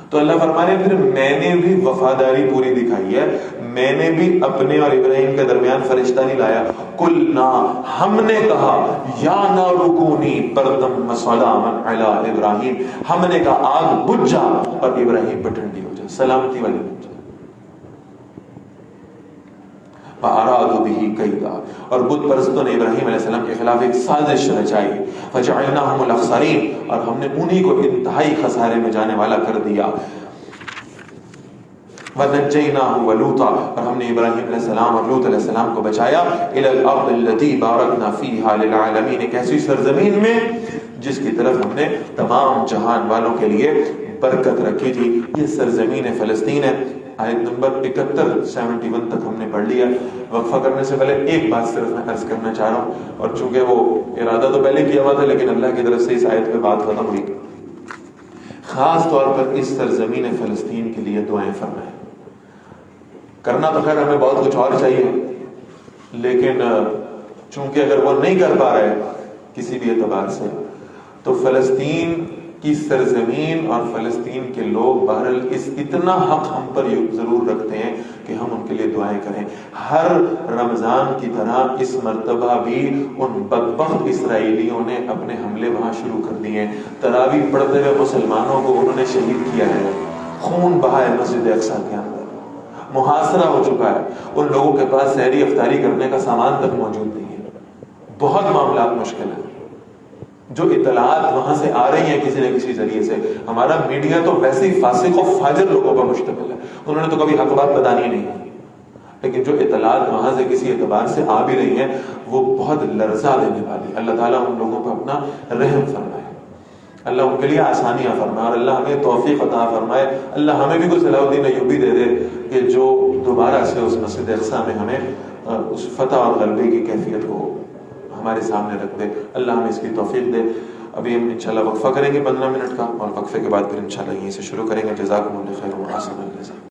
تو اللہ فرما رہے ہیں پھر میں نے بھی وفاداری پوری دکھائی ہے، میں نے بھی اپنے اور ابراہیم کے درمیان فرشتہ نہیں لایا. قُلْنَا، ہم نے کہا یا نارُ کُونِی بَرْدًا وَسَلَامًا عَلَىٰ ابراہیم، ہم نے کہا آگ بجھ جا اور ابراہیم پر ٹھنڈی ہو جا، سلامتی والی بجھ جا. فَأَرَادُوا بِهِ كَيْدًا، اور بت پرستوں نے ابراہیم علیہ السلام کے خلاف ایک سازش رچائی. فَجَعَلْنَاهُمُ الْأَخْسَرِينَ، اور ہم نے انہی کو انتہائی خسارے میں جانے والا کر دیا. وَنَجَّيْنَاهُ وَلُوطًا، اور ہم نے ابراہیم علیہ السلام اور لوط علیہ السلام کو بچایا. إِلَى الْأَرْضِ الَّتِي بَارَكْنَا فِيهَا لِلْعَالَمِينَ، ایک ایسی سرزمین میں جس کی طرف ہم نے تمام جہان والوں کے لیے برکت رکھی تھی. یہ سرزمین فلسطین ہے. آیت نمبر 71 تک ہم نے پڑھ لیا. وقفہ کرنے سے پہلے ایک بات صرف میں عرض کرنا چاہ رہا ہوں، اور چونکہ وہ ارادہ تو پہلے کیا ہوا تھا لیکن اللہ کی طرف سے اس آیت پہ بات ختم ہوئی. خاص طور پر اس سرزمین فلسطین کے لیے دعائیں فرمائیں. کرنا تو خیر ہمیں بہت کچھ اور چاہیے، لیکن چونکہ اگر وہ نہیں کر پا رہے کسی بھی اعتبار سے، تو فلسطین کی سرزمین اور فلسطین کے لوگ بہرحال اس اتنا حق ہم پر ضرور رکھتے ہیں کہ ہم ان کے لیے دعائیں کریں. ہر رمضان کی طرح اس مرتبہ بھی ان بدبخت اسرائیلیوں نے اپنے حملے وہاں شروع کر دیے ہیں. تراویح پڑھتے ہوئے مسلمانوں کو انہوں نے شہید کیا ہے، خون بہا ہے مسجد اقصیٰ کے اندر، محاصرہ ہو چکا ہے. ان لوگوں کے پاس سحری افطاری کرنے کا سامان تک موجود نہیں ہے. بہت معاملات مشکل ہیں. جو اطلاعات وہاں سے آ رہی ہیں کسی نہ کسی ذریعے سے، ہمارا میڈیا تو ویسے ہی فاسق و فاجر لوگوں پر مشتمل ہے، انہوں نے تو کبھی حق بات بتانی نہیں ہے. لیکن جو اطلاعات وہاں سے کسی اعتبار سے آ بھی رہی ہیں وہ بہت لرزا دینے والی. اللہ تعالیٰ ان لوگوں پر اپنا رحم فرمائے، اللہ ان کے لیے آسانیاں فرمائے، اور اللہ ہمیں توفیق عطا فرمائے. اللہ ہمیں بھی کوئی صلاح الدین ایوبی دے دے کہ جو دوبارہ سے اس مسجد اقصیٰ میں ہمیں اس فتح اور غلبے کی کیفیت کو ہمارے سامنے رکھ دے. اللہ ہمیں اس کی توفیق دے. ابھی ہم انشاءاللہ وقفہ کریں گے 15 منٹ کا، اور وقفے کے بعد پھر انشاءاللہ یہیں سے شروع کریں گے. جزاکم اللہ خیر و احسن الجزاء.